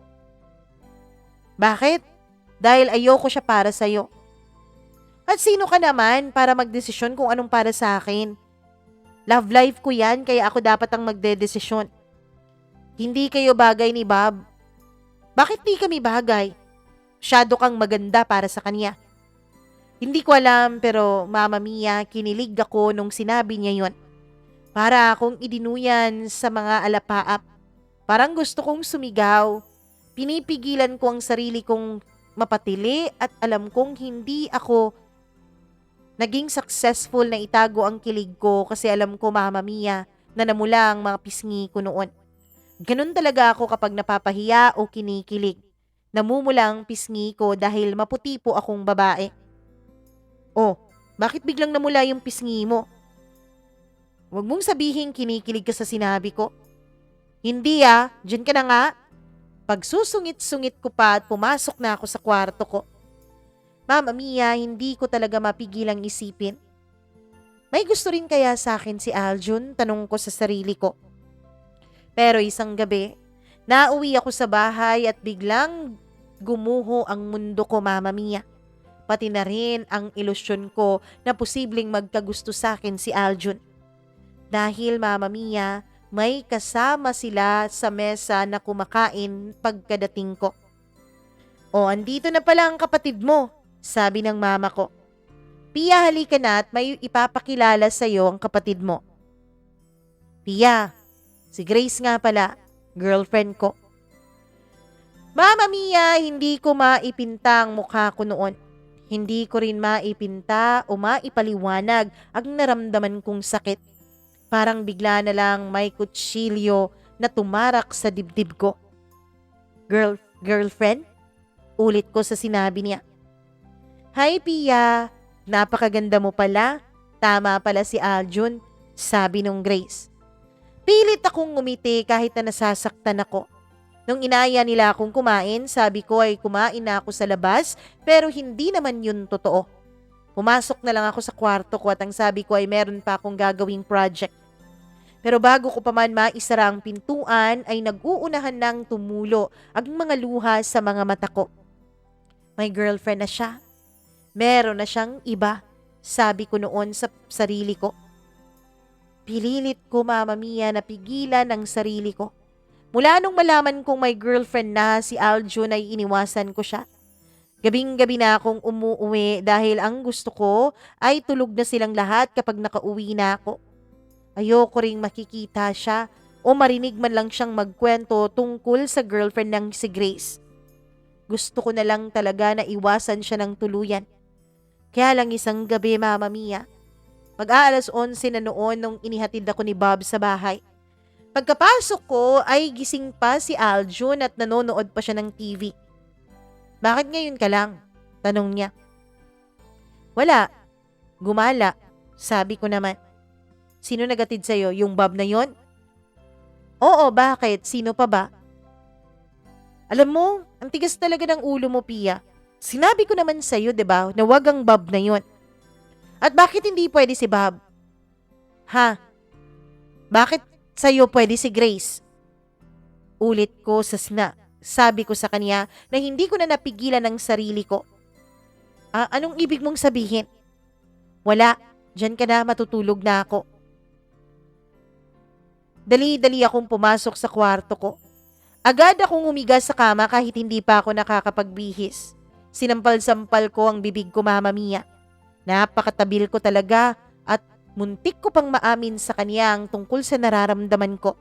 Bakit? Dahil ayoko siya para sa'yo. At sino ka naman para magdesisyon kung anong para sa akin? Love life ko yan, kaya ako dapat ang magdedesisyon. Hindi kayo bagay ni Bob. Bakit di kami bagay? Masyado kang maganda para sa kanya. Hindi ko alam, pero Mama Mia, kinilig ako nung sinabi niya yon. Para akong idinuyan sa mga alapaap. Parang gusto kong sumigaw. Pinipigilan ko ang sarili kong mapatili at alam kong hindi ako naging successful na itago ang kilig ko kasi alam ko, Mama Mia, na namula ang mga pisngi ko noon. Ganun talaga ako kapag napapahiya o kinikilig. Namumula ang pisngi ko dahil maputi po akong babae. Oh, bakit biglang namula yung pisngi mo? Huwag mong sabihin kinikilig ka sa sinabi ko. Hindi dyan ka na nga. Pagsusungit-sungit ko pa at pumasok na ako sa kwarto ko. Mama Mia, hindi ko talaga mapigilang isipin. May gusto rin kaya sa akin si Aljun? Tanong ko sa sarili ko. Pero isang gabi, nauwi ako sa bahay at biglang gumuho ang mundo ko, Mama Mia. Pati na rin ang ilusyon ko na posibleng magkagusto sa akin si Aljun. Dahil, Mama Mia, may kasama sila sa mesa na kumakain pagkadating ko. O, andito na pala ang kapatid mo, sabi ng mama ko. Pia, halika na at may ipapakilala sa iyo ang kapatid mo. Pia, si Grace nga pala, girlfriend ko. Mama Mia, hindi ko maipinta ang mukha ko noon. Hindi ko rin maipinta o maipaliwanag ang naramdaman kong sakit. Parang bigla na lang may kutsilyo na tumarak sa dibdib ko. Girlfriend? Ulit ko sa sinabi niya. Hi Pia, napakaganda mo pala. Tama pala si Aljun, sabi nung Grace. Pilit akong ngumiti kahit na nasasaktan ako. Nung inaya nila akong kumain, sabi ko ay kumain na ako sa labas pero hindi naman yun totoo. Pumasok na lang ako sa kwarto ko at ang sabi ko ay meron pa akong gagawing project. Pero bago ko pa man maisara ang pintuan ay nag-uunahan ng tumulo ang mga luha sa mga mata ko. May girlfriend na siya. Meron na siyang iba, sabi ko noon sa sarili ko. Pililit ko, Mama Mia, na pigilan ang sarili ko. Mula nung malaman kong may girlfriend na si Aljun ay iniwasan ko siya. Gabing-gabi na akong umuuwi dahil ang gusto ko ay tulog na silang lahat kapag nakauwi na ako. Ayoko ring makikita siya o marinig man lang siyang magkwento tungkol sa girlfriend ng si Grace. Gusto ko na lang talaga na iwasan siya ng tuluyan. Kaya lang isang gabi, Mama Mia, Mag-aalas 11 na noon nung inihatid ako ni Bob sa bahay. Pagkapasok ko ay gising pa si Aljun at nanonood pa siya ng TV. Bakit ngayon ka lang? Tanong niya. Wala. Gumala. Sabi ko naman. Sino nagatid sa'yo? Yung Bob na yon? Oo, bakit? Sino pa ba? Alam mo, ang tigas talaga ng ulo mo, Pia. Sinabi ko naman sa'yo, diba, na wag ang Bob na yon. At bakit hindi pwede si Bob? Ha? Bakit sa'yo pwede si Grace? Ulit ko sa sabi ko sa kanya na hindi ko na napigilan ang sarili ko. Anong ibig mong sabihin? Wala. Diyan ka na, matutulog na ako. Dali-dali akong pumasok sa kwarto ko. Agad akong umiga sa kama kahit hindi pa ako nakakapagbihis. Sinampal-sampal ko ang bibig ko, Mama Mia. Napakatabil ko talaga at muntik ko pang maamin sa kanya ang tungkol sa nararamdaman ko.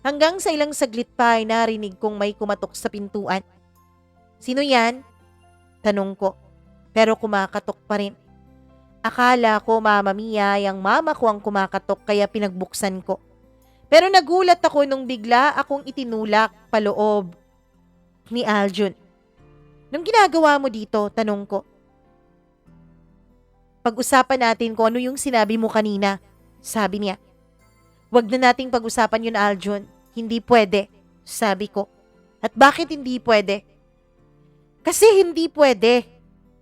Hanggang sa ilang saglit pa ay narinig kong may kumatok sa pintuan. Sino yan? Tanong ko. Pero kumakatok pa rin. Akala ko, Mama Mia, ang mama ko ang kumakatok kaya pinagbuksan ko. Pero nagulat ako nung bigla akong itinulak paloob ni Aljun. Nung ginagawa mo dito? Tanong ko. Pag-usapan natin kung ano yung sinabi mo kanina, sabi niya. Wag na nating pag-usapan yun, Aljun. Hindi pwede, sabi ko. At bakit hindi pwede? Kasi hindi pwede.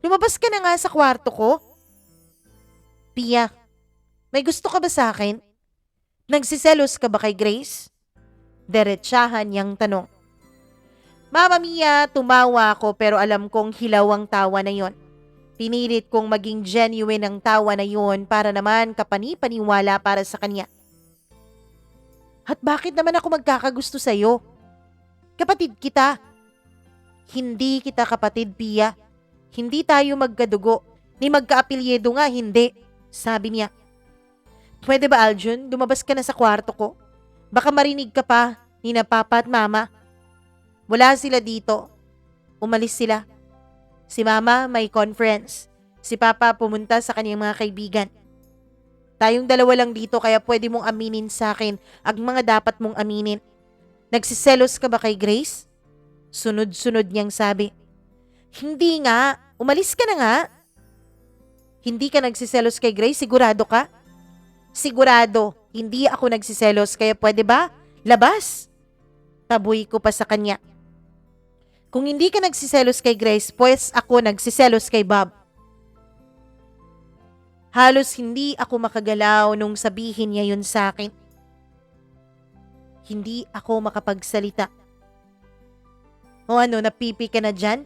Lumabas ka na nga sa kwarto ko. Pia, may gusto ka ba sa akin? Nagsiselos ka ba kay Grace? Diretsahan niyang tanong. Mama Mia, tumawa ako pero alam kong hilaw ang tawa na yon. Pinilit kong maging genuine ang tawa na yon para naman kapani-paniwala para sa kanya. At bakit naman ako magkakagusto sa'yo? Kapatid kita. Hindi kita kapatid, Pia. Hindi tayo magkadugo. Ni magkaapelyedo nga, hindi. Sabi niya. Pwede ba, Aljun? Lumabas ka na sa kwarto ko. Baka marinig ka pa ni na Papa at Mama. Wala sila dito. Umalis sila. Si Mama may conference. Si Papa pumunta sa kanyang mga kaibigan. Tayong dalawa lang dito kaya pwede mong aminin sa akin ang mga dapat mong aminin. Nagsiselos ka ba kay Grace? Sunod-sunod niyang sabi. Hindi nga. Umalis ka na nga. Hindi ka nagsiselos kay Grace? Sigurado ka? Sigurado. Hindi ako nagsiselos kaya pwede ba? Labas. Taboy ko pa sa kanya. Kung hindi ka nagsiselos kay Grace, pues ako nagsiselos kay Bob. Halos hindi ako makagalaw nung sabihin niya yun sa akin. Hindi ako makapagsalita. O ano, napipi ka na dyan?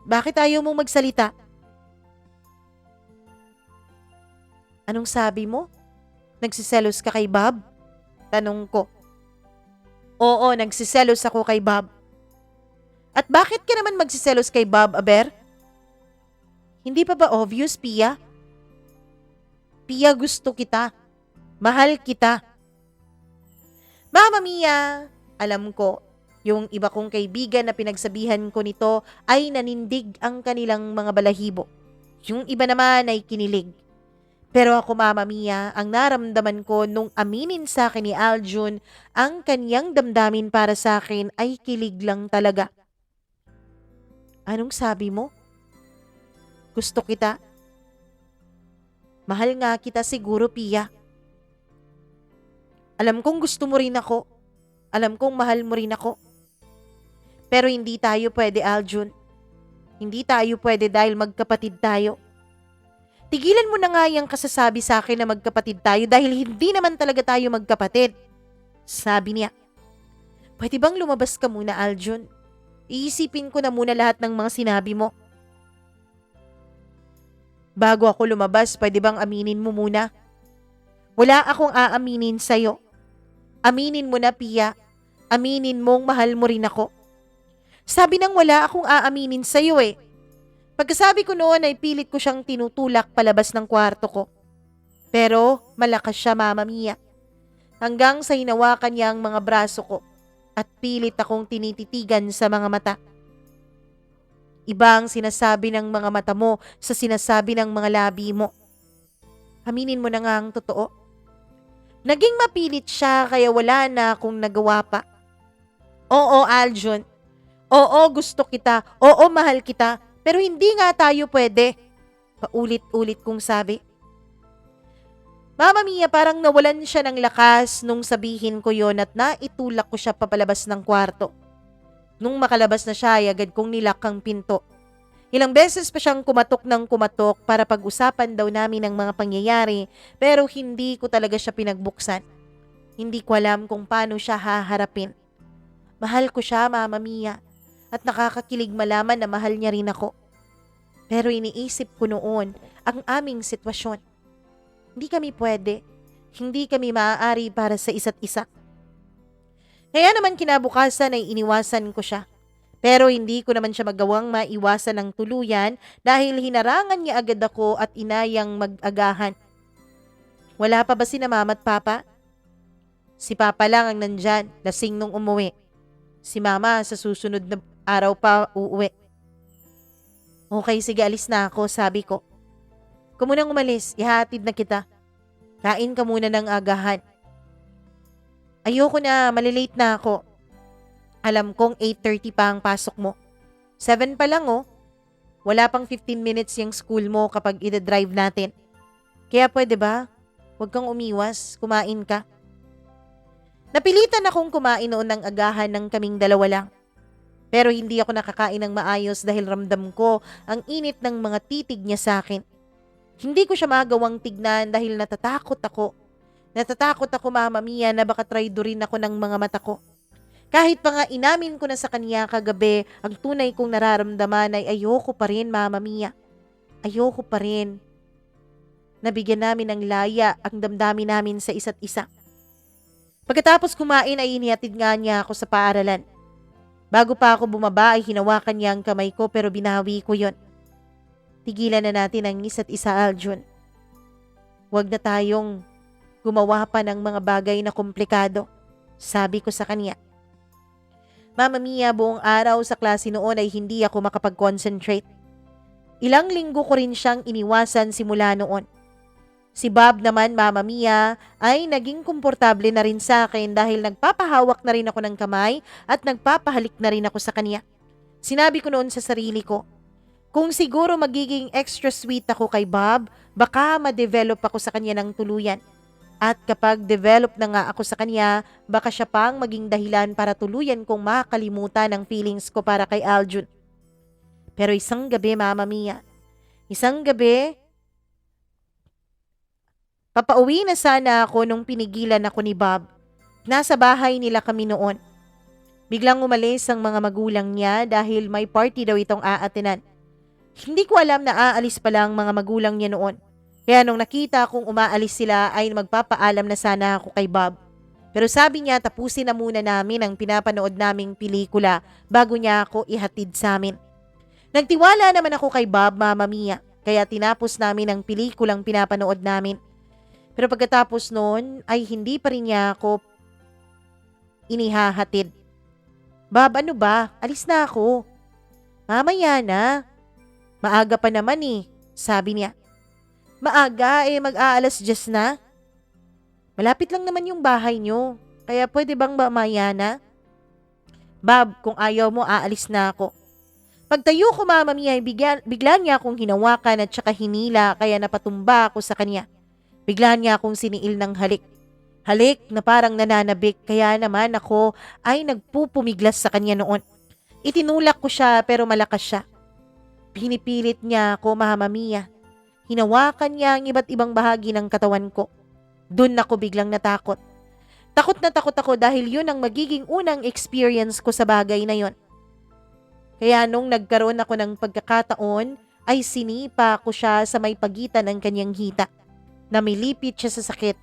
Bakit ayaw mong magsalita? Anong sabi mo? Nagsiselos ka kay Bob? Tanong ko. Oo, nagsiselos ako kay Bob. At bakit ka naman magsiselos kay Bob, Aber? Hindi pa ba obvious, Pia? Pia, gusto kita. Mahal kita. Mama Mia, alam ko, yung iba kong kaibigan na pinagsabihan ko nito ay nanindig ang kanilang mga balahibo. Yung iba naman ay kinilig. Pero ako, Mama Mia, ang naramdaman ko nung aminin sa akin ni Aljun ang kanyang damdamin para sa akin ay kilig lang talaga. Anong sabi mo? Gusto kita. Mahal nga kita siguro, Pia. Alam kong gusto mo rin ako. Alam kong mahal mo rin ako. Pero hindi tayo pwede, Aljun. Hindi tayo pwede dahil magkapatid tayo. Tigilan mo na nga yung kasasabi sa akin na magkapatid tayo dahil hindi naman talaga tayo magkapatid. Sabi niya. Pwede bang lumabas ka muna, Aljun? Iisipin ko na muna lahat ng mga sinabi mo. Bago ako lumabas, pwede bang aminin mo muna? Wala akong aaminin sa'yo. Aminin mo na, Pia. Aminin mong mahal mo rin ako. Sabi nang wala akong aaminin sa'yo eh. Pagkasabi ko noon ay pilit ko siyang tinutulak palabas ng kwarto ko. Pero malakas siya, Mama Mia. Hanggang sa hinawakan niya ang mga braso ko at pilit akong tinititigan sa mga mata. Iba ang sinasabi ng mga mata mo sa sinasabi ng mga labi mo. Aminin mo na nga ang totoo. Naging mapilit siya kaya wala na akong nagawa pa. Oo, Aljun. Oo, gusto kita. Oo, mahal kita. Pero hindi nga tayo pwede. Paulit-ulit kong sabi. Mama Mia, parang nawalan siya ng lakas nung sabihin ko yon at naitulak ko siya papalabas ng kwarto. Nung makalabas na siya ay agad kong nilak ang pinto. Ilang beses pa siyang kumatok ng kumatok para pag-usapan daw namin ang mga pangyayari pero hindi ko talaga siya pinagbuksan. Hindi ko alam kung paano siya haharapin. Mahal ko siya, Mama Mia, at nakakakilig malaman na mahal niya rin ako. Pero iniisip ko noon ang aming sitwasyon. Hindi kami pwede. Hindi kami maaari para sa isa't isa. Kaya naman kinabukasan ay iniwasan ko siya. Pero hindi ko naman siya magawang maiwasan ng tuluyan dahil hinarangan niya agad ako at inayang mag-agahan. Wala pa ba sina Mama at Papa? Si Papa lang ang nandyan, lasing nung umuwi. Si Mama sa susunod na araw pa uuwi. Okay, sige, alis na ako, sabi ko. Kung munang umalis, ihatid na kita. Kain ka muna ng agahan. Ayoko na, malilate na ako. Alam kong 8:30 pa ang pasok mo. 7 pa lang oh. Wala pang 15 minutes yung school mo kapag ida-drive natin. Kaya pwede ba? Huwag kang umiwas, kumain ka. Napilitan akong kumain noon ng agahan ng kaming dalawa lang. Pero hindi ako nakakain ng maayos dahil ramdam ko ang init ng mga titig niya sa akin. Hindi ko siya magawang tignan dahil natatakot ako. Natatakot ako, Mama Mia, na baka traidorin ako ng mga mata ko. Kahit pa nga inamin ko na sa kanya kagabi, ang tunay kong nararamdaman ay ayoko pa rin, Mama Mia. Ayoko pa rin. Nabigyan namin ng laya ang damdamin namin sa isa't isa. Pagkatapos kumain ay inihatid nga niya ako sa paaralan. Bago pa ako bumaba ay hinawakan niya ang kamay ko pero binawi ko yon. Tigilan na natin ang isa't isa, Aljun. Huwag na tayong gumawa pa ng mga bagay na komplikado, sabi ko sa kanya. Mama Mia, buong araw sa klase noon ay hindi ako makapag-concentrate. Ilang linggo ko rin siyang iniwasan simula noon. Si Bob naman, Mama Mia, ay naging komportable na rin sa akin dahil nagpapahawak na rin ako ng kamay at nagpapahalik na rin ako sa kanya. Sinabi ko noon sa sarili ko, kung siguro magiging extra sweet ako kay Bob, baka ma-develop ako sa kanya ng tuluyan. At kapag develop na nga ako sa kanya, baka siya pang maging dahilan para tuluyan kong makalimutan ang feelings ko para kay Aljun. Pero isang gabi, Mama Mia, papauwi na sana ako nung pinigilan ako ni Bob. Nasa bahay nila kami noon. Biglang umalis ang mga magulang niya dahil may party daw itong aatinan. Hindi ko alam na aalis pala ang mga magulang niya noon. Kaya nung nakita kong umaalis sila ay magpapaalam na sana ako kay Bob. Pero sabi niya tapusin na muna namin ang pinapanood naming pelikula bago niya ako ihatid sa amin. Nagtiwala naman ako kay Bob, Mama Mia, kaya tinapos namin ang pelikulang pinapanood namin. Pero pagkatapos noon ay hindi pa rin niya ako inihahatid. Bob, ano ba? Alis na ako. Mamaya na. Maaga pa naman sabi niya. Maaga mag-aalas 10 na. Malapit lang naman yung bahay niyo, kaya pwede bang mamaya na? Bob, kung ayaw mo aalis na ako. Pagtayo ko, Mama Mia, ay bigla niya akong hinawakan at saka hinila kaya napatumba ako sa kanya. Bigla niya akong siniil ng halik. Halik na parang nananabik kaya naman ako ay nagpupumiglas sa kanya noon. Itinulak ko siya pero malakas siya. Pinipilit niya ako, Mama Mia. Hinawakan niya ang iba't ibang bahagi ng katawan ko. Doon ako biglang natakot. Takot na takot ako dahil yun ang magiging unang experience ko sa bagay na yon. Kaya nung nagkaroon ako ng pagkakataon, ay sinipa ko siya sa may pagitan ng kanyang hita. Namilipit siya sa sakit.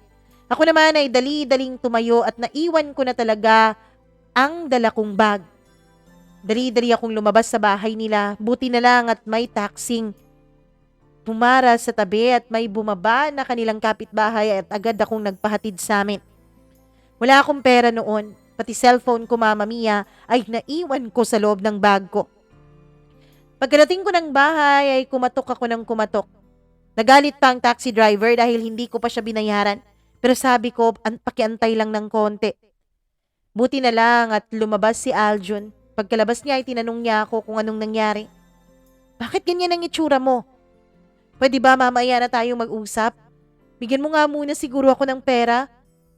Ako naman ay dali-daling tumayo at naiwan ko na talaga ang dala kong bag. Dali-dali akong lumabas sa bahay nila, buti na lang at may taxing. Pumara sa tabi at may bumaba na kanilang kapitbahay at agad akong nagpahatid sa amin. Wala akong pera noon, pati cellphone ko, Mama Mia, ay naiwan ko sa loob ng bag ko. Pagkarating ko ng bahay ay kumatok ako ng kumatok. Nagalit pa ang taxi driver dahil hindi ko pa siya binayaran. Pero sabi ko, pakiantay lang ng konti. Buti na lang at lumabas si Aljun. Pagkalabas niya ay tinanong niya ako kung anong nangyari. Bakit ganyan ang itsura mo? Pwede ba mamaya na tayong mag-usap? Bigyan mo nga muna siguro ako ng pera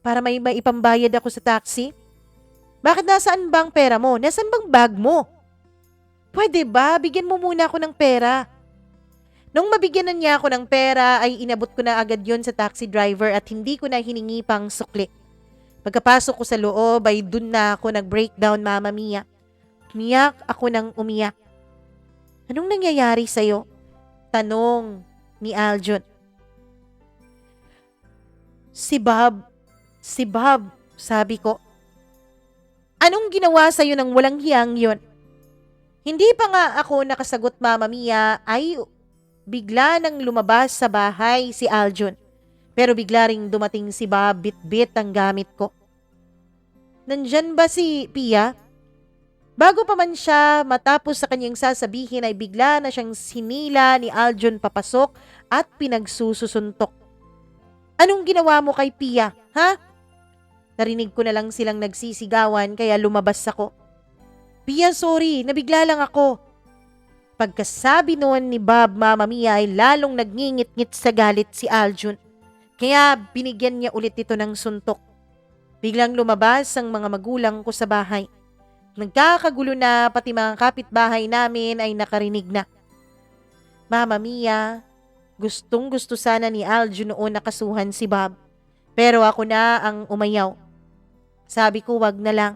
para may maipambayad ako sa taxi. Bakit nasaan ba ang pera mo? Nasaan bang bag mo? Pwede ba? Bigyan mo muna ako ng pera. Nung mabigyan na niya ako ng pera ay inabot ko na agad yon sa taxi driver at hindi ko na hiningi pang sukli. Pagkapasok ko sa loob ay dun na ako nag-breakdown, Mama Mia. Umiyak ako ng umiyak. Anong nangyayari sa'yo? Tanong ni Aljun. Si Bob, sabi ko. Anong ginawa sa'yo ng walang hiyang yon? Hindi pa nga ako nakasagot, Mama Mia, ay bigla nang lumabas sa bahay si Aljun. Pero bigla ring dumating si Bob, bit-bit ang gamit ko. Nandyan ba si Pia? Bago pa man siya matapos sa kanyang sasabihin ay bigla na siyang sinila ni Aljun papasok at pinagsususuntok. Anong ginawa mo kay Pia, ha? Narinig ko na lang silang nagsisigawan kaya lumabas ako. Pia, sorry, nabigla lang ako. Pagkasabi noon ni Bob, Mama Mia, ay lalong nagngingit-ngit sa galit si Aljun. Kaya binigyan niya ulit ito ng suntok. Biglang lumabas ang mga magulang ko sa bahay. Nagkakagulo na pati mga kapitbahay namin ay nakarinig na. Mama Mia, gustong-gusto sana ni Aljun noon nakasuhan si Bob. Pero ako na ang umayaw. Sabi ko wag na lang.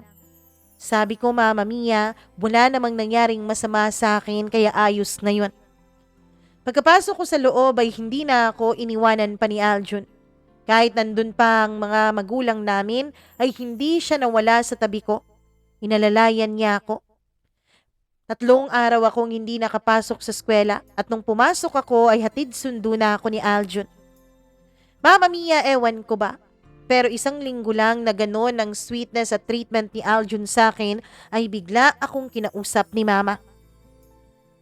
Sabi ko, Mama Mia, wala namang nangyaring masama sa akin kaya ayos na yun. Pagkapasok ko sa loob ay hindi na ako iniwanan pa ni Aljun. Kahit nandun pa ang mga magulang namin ay hindi siya nawala sa tabi ko. Inalalayan niya ako. 3 araw akong hindi nakapasok sa eskwela at nung pumasok ako ay hatid sundo na ako ni Aljun. Mama Mia, ewan ko ba? Pero 1 linggo lang na gano'n ang sweetness at treatment ni Aljun sa akin ay bigla akong kinausap ni Mama.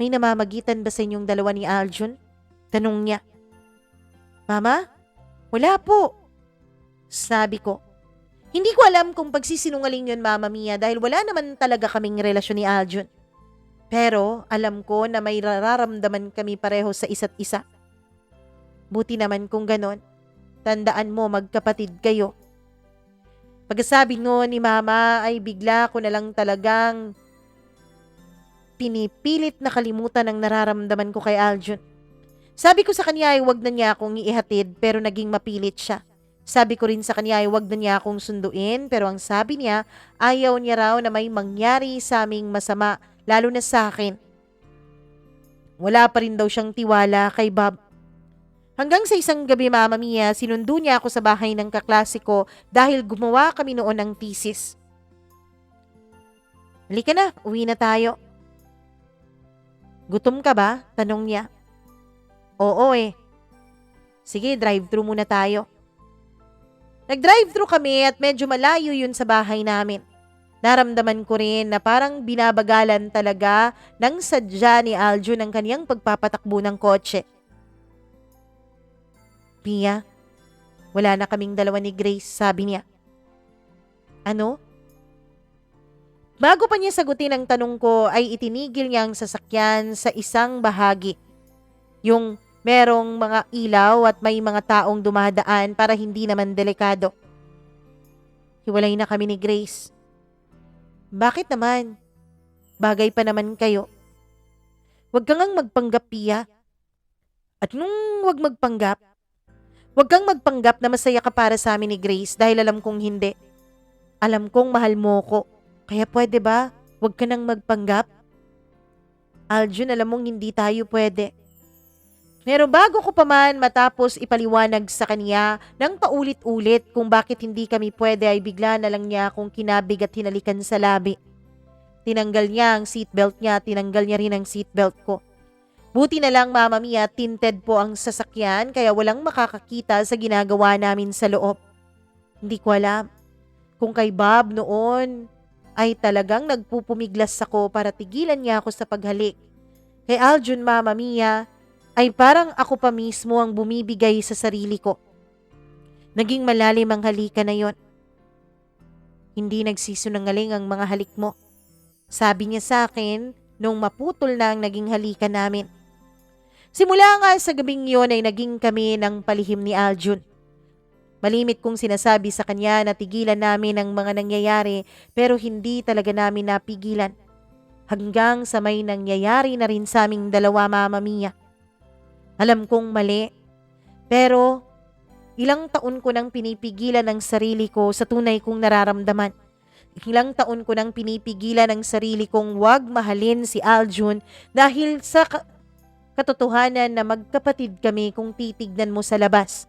May namamagitan ba sa inyong dalawa ni Aljun? Tanong niya. Mama? Wala po. Sabi ko. Hindi ko alam kung pagsisinungaling yun, Mama Mia, dahil wala naman talaga kaming relasyon ni Aljun. Pero alam ko na may nararamdaman kami pareho sa isa't isa. Buti naman kung ganon. Tandaan mo, magkapatid kayo. Pagkasabi noon ni Mama ay bigla ko na lang talagang pinipilit na kalimutan ang nararamdaman ko kay Aljun. Sabi ko sa kanya ay wag na niya akong iihatid pero naging mapilit siya. Sabi ko rin sa kanya ay wag na niya akong sunduin pero ang sabi niya ayaw niya raw na may mangyari sa aming masama lalo na sa akin. Wala pa rin daw siyang tiwala kay Bob. Hanggang sa isang gabi, Mama Mia, sinundo niya ako sa bahay ng kaklase ko dahil gumawa kami noon ng thesis. Halika na, uwi na tayo. Gutom ka ba? Tanong niya. Oo eh. Sige, drive-thru muna tayo. Nag-drive-thru kami at medyo malayo yun sa bahay namin. Naramdaman ko rin na parang binabagalan talaga ng sadya ni Aljun ang kaniyang pagpapatakbo ng kotse. Pia, wala na kaming dalawa ni Grace, sabi niya. Ano? Bago pa niya sagutin ang tanong ko ay itinigil niya ang sasakyan sa isang bahagi. Yung merong mga ilaw at may mga taong dumadaan para hindi naman delikado. Hiwalay na kami ni Grace. Bakit naman? Bagay pa naman kayo. Huwag kang magpanggap, Pia. At nung huwag magpanggap, huwag kang magpanggap na masaya ka para sa amin ni Grace dahil alam kong hindi. Alam kong mahal mo ko. Kaya pwede ba? Huwag ka nang magpanggap. Aljun, alam mong hindi tayo pwede. Pero bago ko pa man matapos ipaliwanag sa kanya ng paulit-ulit kung bakit hindi kami pwede ay bigla na lang niya akong kinabig at hinalikan sa labi. Tinanggal niya ang seatbelt niya, tinanggal niya rin ang seatbelt ko. Buti na lang, Mama Mia, tinted po ang sasakyan kaya walang makakakita sa ginagawa namin sa loob. Hindi ko alam kung kay Bob noon ay talagang nagpupumiglas ako para tigilan niya ako sa paghalik. Kay Aljun, Mama Mia, ay parang ako pa mismo ang bumibigay sa sarili ko. Naging malalim ang halika na yon. Hindi nagsisinungaling ang mga halik mo. Sabi niya sa akin nung maputol na ang naging halika namin. Simula nga sa gabing yon ay naging kami ng palihim ni Aljun. Malimit kong sinasabi sa kanya na tigilan namin ang mga nangyayari pero hindi talaga namin napigilan. Hanggang sa may nangyayari na rin sa aming dalawa, Mama Mia. Alam kong mali, pero ilang taon ko nang pinipigilan ang sarili ko sa tunay kong nararamdaman. Ilang taon ko nang pinipigilan ang sarili kong wag mahalin si Aljun dahil sa katotohanan na magkapatid kami kung titignan mo sa labas.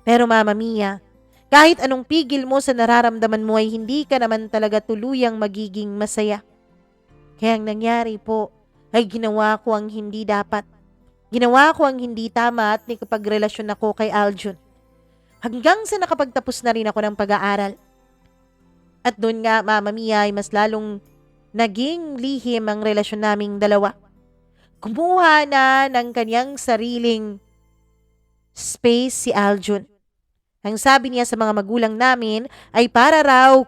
Pero Mama Mia, kahit anong pigil mo sa nararamdaman mo ay hindi ka naman talaga tuluyang magiging masaya. Kaya ang nangyari po ay ginawa ko ang hindi dapat. Ginawa ko ang hindi tama at nakapagrelasyon ako kay Aljun. Hanggang sa nakapagtapos na rin ako ng pag-aaral. At doon nga, Mama Mia, ay mas lalong naging lihim ang relasyon naming dalawa. Kumuha na ng kanyang sariling space si Aljun. Ang sabi niya sa mga magulang namin ay para raw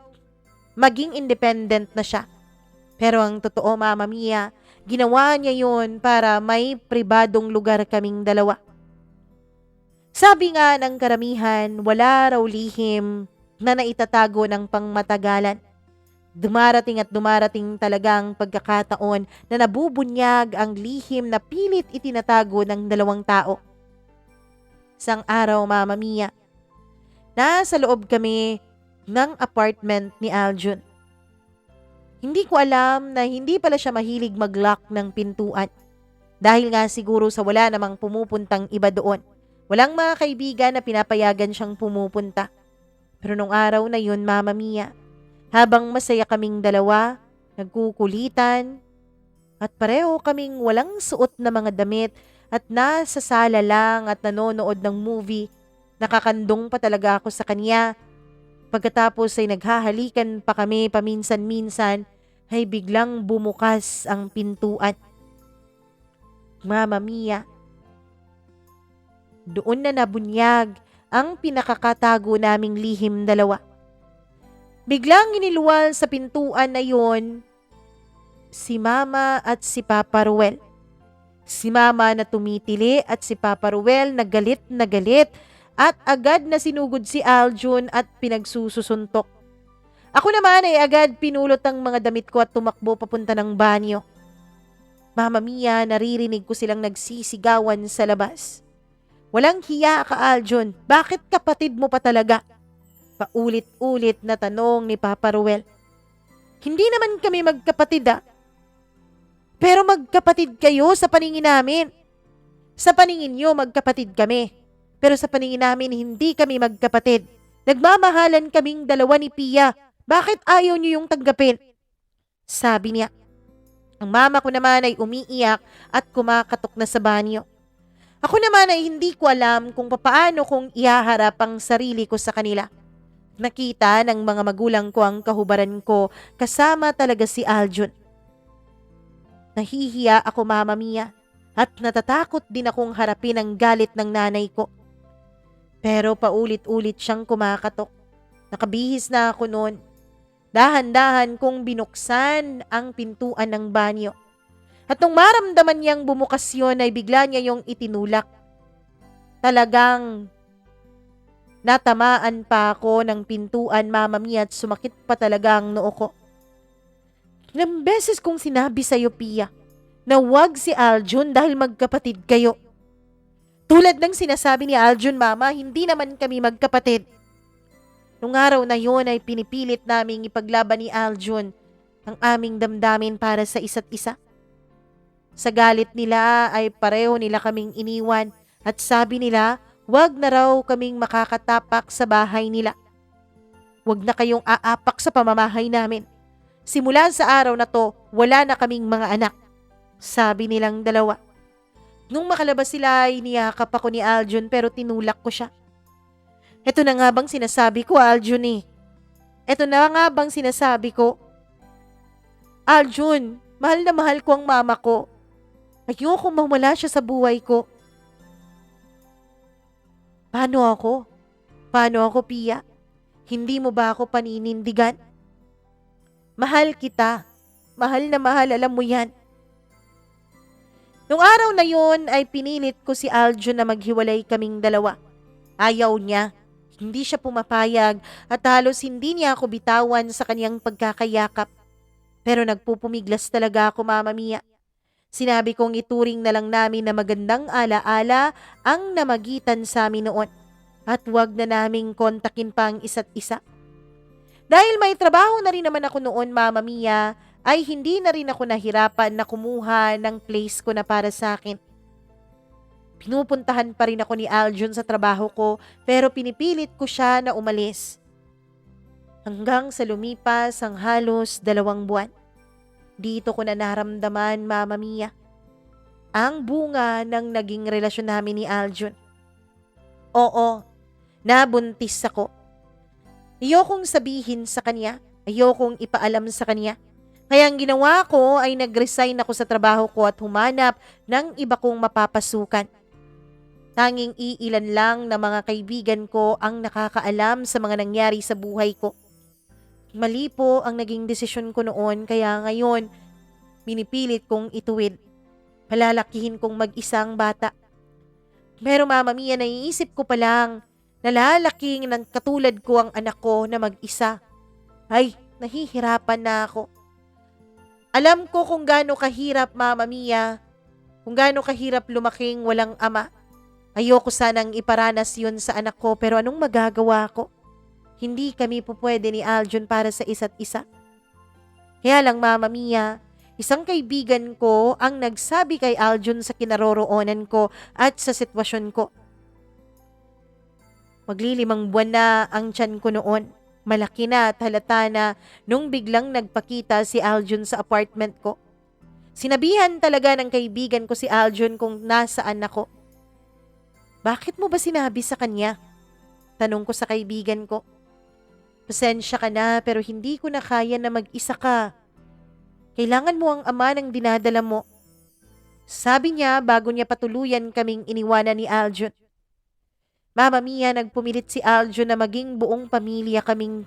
maging independent na siya. Pero ang totoo, Mama Mia, ginawa niya yun para may pribadong lugar kaming dalawa. Sabi nga ng karamihan, wala raw lihim na naitatago ng pangmatagalan. Dumarating at dumarating talagang pagkakataon na nabubunyag ang lihim na pilit itinatago ng dalawang tao. Isang araw, Mama Mia, nasa loob kami ng apartment ni Aljun. Hindi ko alam na hindi pala siya mahilig mag-lock ng pintuan. Dahil nga siguro sa wala namang pumupuntang iba doon. Walang mga kaibigan na pinapayagan siyang pumupunta. Pero nung araw na yun, Mama Mia, habang masaya kaming dalawa, nagkukulitan, at pareho kaming walang suot na mga damit at nasa sala lang at nanonood ng movie, nakakandong pa talaga ako sa kanya. Pagkatapos ay naghahalikan pa kami paminsan-minsan ay biglang bumukas ang pintuan. Mama Mia, doon na nabunyag ang pinakakatago naming lihim dalawa. Biglang iniluwal sa pintuan na yon si Mama at si Papa Ruel. Si Mama na tumitili at si Papa Ruel na galit at agad na sinugod si Aljun at pinagsususuntok. Ako naman ay agad pinulot ang mga damit ko at tumakbo papunta ng banyo. Mama Mia, naririnig ko silang nagsisigawan sa labas. Walang hiya ka, Aljun. Bakit kapatid mo pa talaga? Paulit-ulit na tanong ni Papa Ruel. Hindi naman kami magkapatid Pero magkapatid kayo sa paningin namin. Sa paningin niyo magkapatid kami. Pero sa paningin namin, hindi kami magkapatid. Nagmamahalan kaming dalawa ni Pia. Bakit ayaw niyo yung tanggapin? Sabi niya. Ang mama ko naman ay umiiyak at kumakatok na sa banyo. Ako naman ay hindi ko alam kung paano kong ihaharap ang sarili ko sa kanila. Nakita ng mga magulang ko ang kahubaran ko kasama talaga si Aljun. Nahihiya ako, Mama Mia, at natatakot din akong harapin ang galit ng nanay ko. Pero paulit-ulit siyang kumakatok. Nakabihis na ako noon. Dahan-dahan kong binuksan ang pintuan ng banyo. At nung maramdaman niyang bumukas yun ay bigla niya yung itinulak. Talagang natamaan pa ako ng pintuan, Mama Mia, at sumakit pa talaga ang noo ko. Ilang beses kong sinabi sa'yo, Pia, na huwag si Aljun dahil magkapatid kayo. Tulad ng sinasabi ni Aljun, Mama, hindi naman kami magkapatid. Nung araw na yun ay pinipilit naming ipaglaban ni Aljun ang aming damdamin para sa isa't isa. Sa galit nila ay pareho nila kaming iniwan at sabi nila, wag na raw kaming makakatapak sa bahay nila. Wag na kayong aapak sa pamamahay namin. Simula sa araw na to, wala na kaming mga anak. Sabi nilang dalawa. Nung makalabas sila ay niyakap ako ni Aljun pero tinulak ko siya. Ito na nga bang sinasabi ko, Aljun eh. Ito na nga bang sinasabi ko. Aljun, mahal na mahal ko ang mama ko. Ayokong mawala siya sa buhay ko. Paano ako? Paano ako, Pia? Hindi mo ba ako paninindigan? Mahal kita. Mahal na mahal, alam mo yan. Nung araw na yun ay pinilit ko si Aljun na maghiwalay kaming dalawa. Ayaw niya. Hindi siya pumapayag at halos hindi niya ako bitawan sa kanyang pagkakayakap. Pero nagpupumiglas talaga ako, Mama Mia. Sinabi kong ituring na lang namin na magandang alaala ang namagitan sa amin noon at wag na naming kontakin pa ang isa't isa. Dahil may trabaho na rin naman ako noon, Mama Mia, ay hindi na rin ako nahirapan na kumuha ng place ko na para sa akin. Pinupuntahan pa rin ako ni Aljun sa trabaho ko pero pinipilit ko siya na umalis. Hanggang sa lumipas ang halos 2 buwan. Dito ko na naramdaman, Mama Mia, ang bunga ng naging relasyon namin ni Aljun. Oo, nabuntis ako. Ayokong sabihin sa kanya, ayokong ipaalam sa kanya. Kaya ang ginawa ko ay nag-resign ako sa trabaho ko at humanap ng iba kong mapapasukan. Tanging iilan lang na mga kaibigan ko ang nakakaalam sa mga nangyari sa buhay ko. Mali po ang naging desisyon ko noon kaya ngayon minipilit kong ituwid. Palalakihin kong mag-isang bata. Pero Mama Mia, naiisip ko pa lang na lalaking ng katulad ko ang anak ko na mag-isa. Ay, nahihirapan na ako. Alam ko kung gaano kahirap, Mama Mia, kung gaano kahirap lumaking walang ama. Ayoko sanang iparanas yun sa anak ko pero anong magagawa ko? Hindi kami pupwede ni Aljun para sa isa't isa. Kaya lang, Mama Mia, isang kaibigan ko ang nagsabi kay Aljun sa kinaroroonan ko at sa sitwasyon ko. Maglilimang buwan na ang tiyan ko noon. Malaki na at halata na nung biglang nagpakita si Aljun sa apartment ko. Sinabihan talaga ng kaibigan ko si Aljun kung nasaan ako. Bakit mo ba sinabi sa kanya? Tanong ko sa kaibigan ko. Pasensya ka na pero hindi ko na kaya na mag-isa ka. Kailangan mo ang ama ng dinadala mo. Sabi niya bago niya patuluyan kaming iniwanan ni Aljun. Mama Mia, nagpumilit si Aljun na maging buong pamilya kaming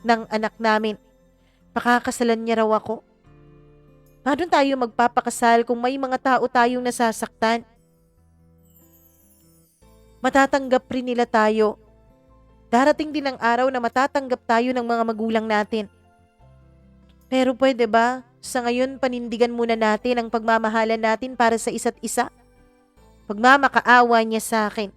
ng anak namin. Pakakasalan niya raw ako. Paano tayo magpapakasal kung may mga tao tayong nasasaktan? Matatanggap rin nila tayo. Darating din ang araw na matatanggap tayo ng mga magulang natin. Pero pwede ba, sa ngayon panindigan muna natin ang pagmamahalan natin para sa isa't isa? Pagmamakaawa niya sa akin.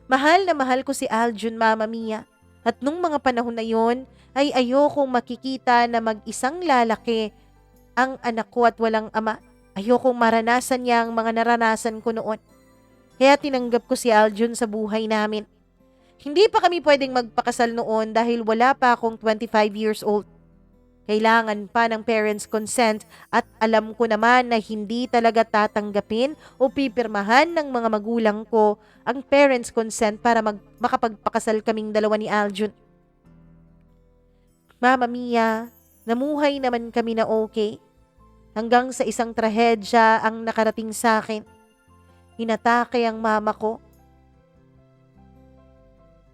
Mahal na mahal ko si Aljun, Mama Mia. At nung mga panahon na yon, ay ayokong makikita na mag-isang lalaki ang anak ko at walang ama. Ayokong maranasan niya ang mga naranasan ko noon. Kaya tinanggap ko si Aljun sa buhay namin. Hindi pa kami pwedeng magpakasal noon dahil wala pa akong 25 years old. Kailangan pa ng parents' consent at alam ko naman na hindi talaga tatanggapin o pipirmahan ng mga magulang ko ang parents' consent para makapagpakasal kaming dalawa ni Aljun. Mama Mia, namuhay naman kami na okay. Hanggang sa isang trahedya ang nakarating sa akin. Hinatake ang mama ko.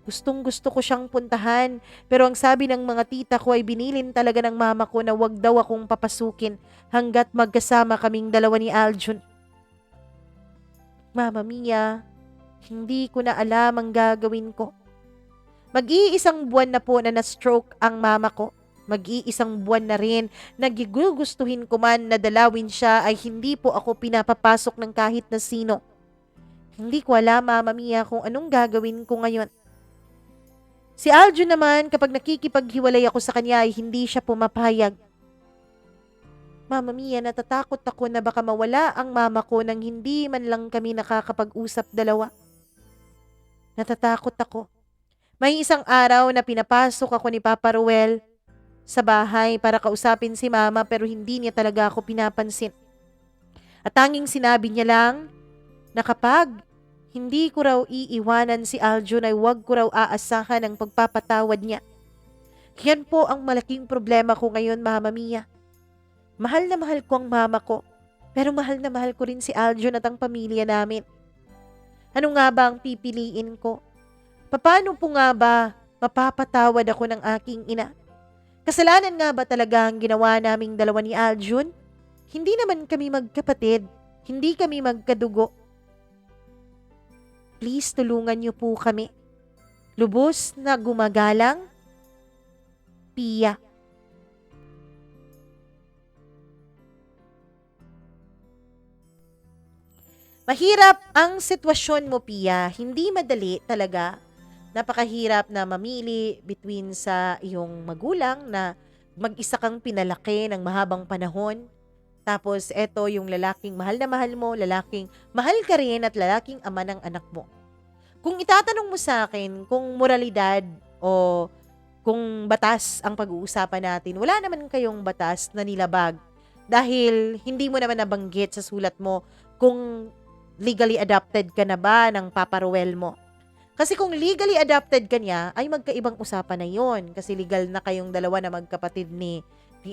Gustong-gusto ko siyang puntahan pero ang sabi ng mga tita ko ay binilin talaga ng mama ko na wag daw akong papasukin hanggat magkasama kaming dalawa ni Aljun. Mama Mia, hindi ko na alam ang gagawin ko. Mag-iisang buwan na po na na-stroke ang mama ko. Mag-iisang buwan na rin nagigugustuhin ko man na dalawin siya ay hindi po ako pinapapasok ng kahit na sino. Hindi ko alam, Mama Mia, kung anong gagawin ko ngayon. Si Aljun naman, kapag nakikipaghiwalay ako sa kanya ay hindi siya pumapayag. Mama Mia, natatakot ako na baka mawala ang mama ko nang hindi man lang kami nakakapag-usap dalawa. Natatakot ako. May isang araw na pinapasok ako ni Papa Ruel sa bahay para kausapin si mama pero hindi niya talaga ako pinapansin. At tanging sinabi niya lang na kapag hindi ko raw iiwanan si Aljun ay wag ko raw aasahan ang pagpapatawad niya. Yan po ang malaking problema ko ngayon, Mama Mia. Mahal na mahal ko ang mama ko. Pero mahal na mahal ko rin si Aljun at ang pamilya namin. Ano nga ba ang pipiliin ko? Paano po nga ba mapapatawad ako ng aking ina? Kasalanan nga ba talaga ang ginawa naming dalawa ni Aljun? Hindi naman kami magkapatid. Hindi kami magkadugo. Please, tulungan niyo po kami. Lubos na gumagalang, Pia. Mahirap ang sitwasyon mo, Pia. Hindi madali talaga. Napakahirap na mamili between sa iyong magulang na mag-isa kang pinalaki ng mahabang panahon. Tapos eto yung lalaking mahal na mahal mo, lalaking mahal ka rin at lalaking ama ng anak mo. Kung itatanong mo sa akin kung moralidad o kung batas ang pag-uusapan natin, wala naman kayong batas na nilabag dahil hindi mo naman nabanggit sa sulat mo kung legally adopted ka na ba ng Papa Ruel mo. Kasi kung legally adopted ka niya, ay magkaibang usapan na yon kasi legal na kayong dalawa na magkapatid ni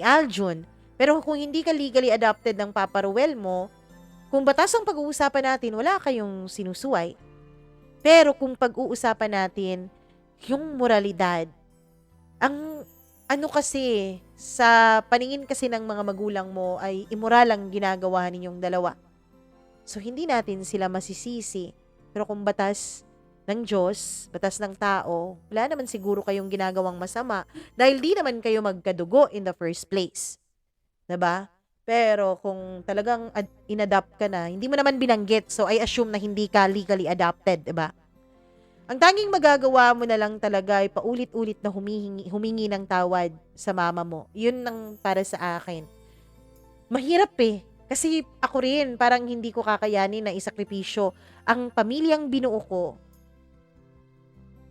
Aljun. Pero kung hindi ka legally adopted ng Papa Ruel mo, kung batas ang pag-uusapan natin, wala kayong sinusuway. Pero kung pag-uusapan natin yung moralidad, ang ano kasi, sa paningin kasi ng mga magulang mo ay immoral ang ginagawa ninyong dalawa. So, hindi natin sila masisisi. Pero kung batas ng Diyos, batas ng tao, wala naman siguro kayong ginagawang masama dahil di naman kayo magkadugo in the first place. 'Di ba? Pero kung talagang inadopt ka na, hindi mo naman binanggit, so I assume na hindi ka legally adopted, 'di ba? Ang tanging magagawa mo na lang talaga ay paulit-ulit na humingi ng tawad sa mama mo. Yun ang para sa akin. Mahirap eh. Kasi ako rin, parang hindi ko kakayanin na isakripisyo ang pamilyang binuo ko.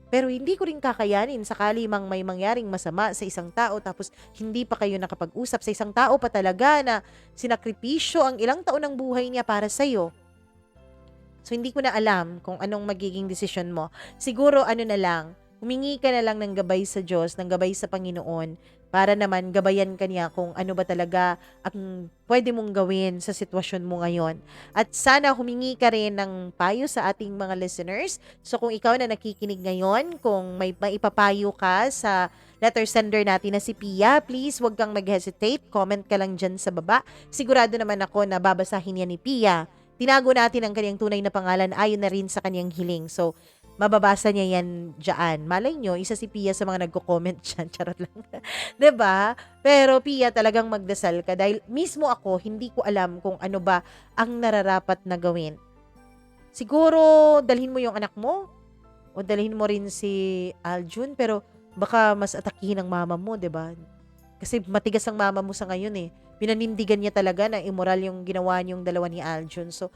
Pero hindi ko rin kakayanin sakali mang may mangyaring masama sa isang tao tapos hindi pa kayo nakapag-usap sa isang tao pa talaga na sinakripisyo ang ilang taon ng buhay niya para sa'yo. So, hindi ko na alam kung anong magiging desisyon mo. Siguro, ano na lang, humingi ka na lang ng gabay sa Diyos, ng gabay sa Panginoon, para naman gabayan ka niya kung ano ba talaga ang pwede mong gawin sa sitwasyon mo ngayon. At sana humingi ka rin ng payo sa ating mga listeners. So, kung ikaw na nakikinig ngayon, kung may maipapayo ka sa letter sender natin na si Pia, please wag kang mag-hesitate. Comment ka lang dyan sa baba. Sigurado naman ako na babasahin yan ni Pia. Tinago natin ang kanyang tunay na pangalan ayon na rin sa kanyang hiling. So, mababasa niya yan dyan. Malay nyo, isa si Pia sa mga nagko-comment dyan. Charot lang. 'Di ba? Pero Pia, talagang magdasal ka dahil mismo ako, hindi ko alam kung ano ba ang nararapat na gawin. Siguro, dalhin mo yung anak mo o dalhin mo rin si Aljun, pero baka mas atakihin ng mama mo, 'di ba? Kasi matigas ang mama mo sa ngayon eh. Pinanindigan niya talaga na immoral yung ginawa niyong dalawa ni Aljun. So,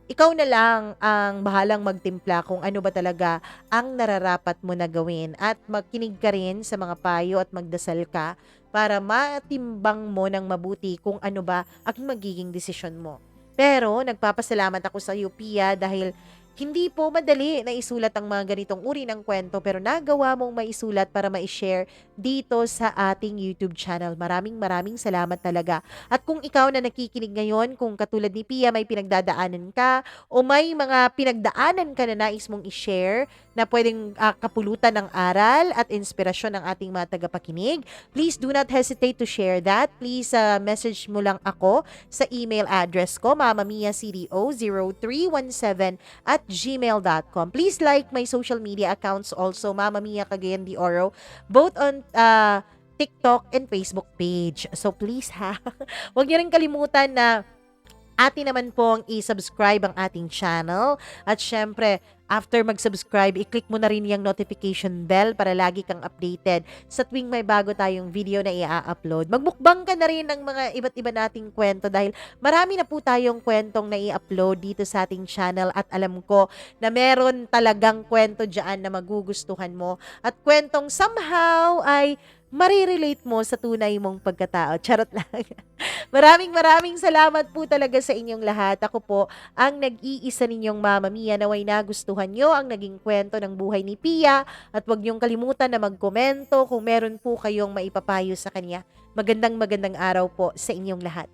ikaw na lang ang bahalang magtimpla kung ano ba talaga ang nararapat mo na gawin. At magkinig ka rin sa mga payo at magdasal ka para matimbang mo ng mabuti kung ano ba ang magiging desisyon mo. Pero nagpapasalamat ako sa iyo, Pia, dahil hindi po madali na isulat ang mga ganitong uri ng kwento pero nagawa mong maisulat para ma-share dito sa ating YouTube channel. Maraming salamat talaga. At kung ikaw na nakikinig ngayon, kung katulad ni Pia may pinagdadaanan ka o may mga pinagdaanan ka na nais mong i-share na pwedeng kapulutan ng aral at inspirasyon ng ating mga tagapakinig, please do not hesitate to share that. Please message mo lang ako sa email address ko, mamamiacdo0317@gmail.com. Please like my social media accounts also, Mama Mia Cagayan de Oro, both on TikTok and Facebook page. So please ha, huwag niyo rin kalimutan na atin naman pong i-subscribe ang ating channel. At syempre, after mag-subscribe, i-click mo na rin yung notification bell para lagi kang updated sa tuwing may bago tayong video na i-upload. Magmukbang ka na rin ng mga iba't iba nating kwento dahil marami na po tayong kwentong na i-upload dito sa ating channel at alam ko na meron talagang kwento dyan na magugustuhan mo at kwentong somehow ay marirelate mo sa tunay mong pagkatao. Charot lang. Maraming salamat po talaga sa inyong lahat. Ako po ang nag-iisa ninyong Mama Mia. Naway nagustuhan nyo ang naging kwento ng buhay ni Pia at huwag niyong kalimutan na magkomento kung meron po kayong maipapayo sa kanya. Magandang araw po sa inyong lahat.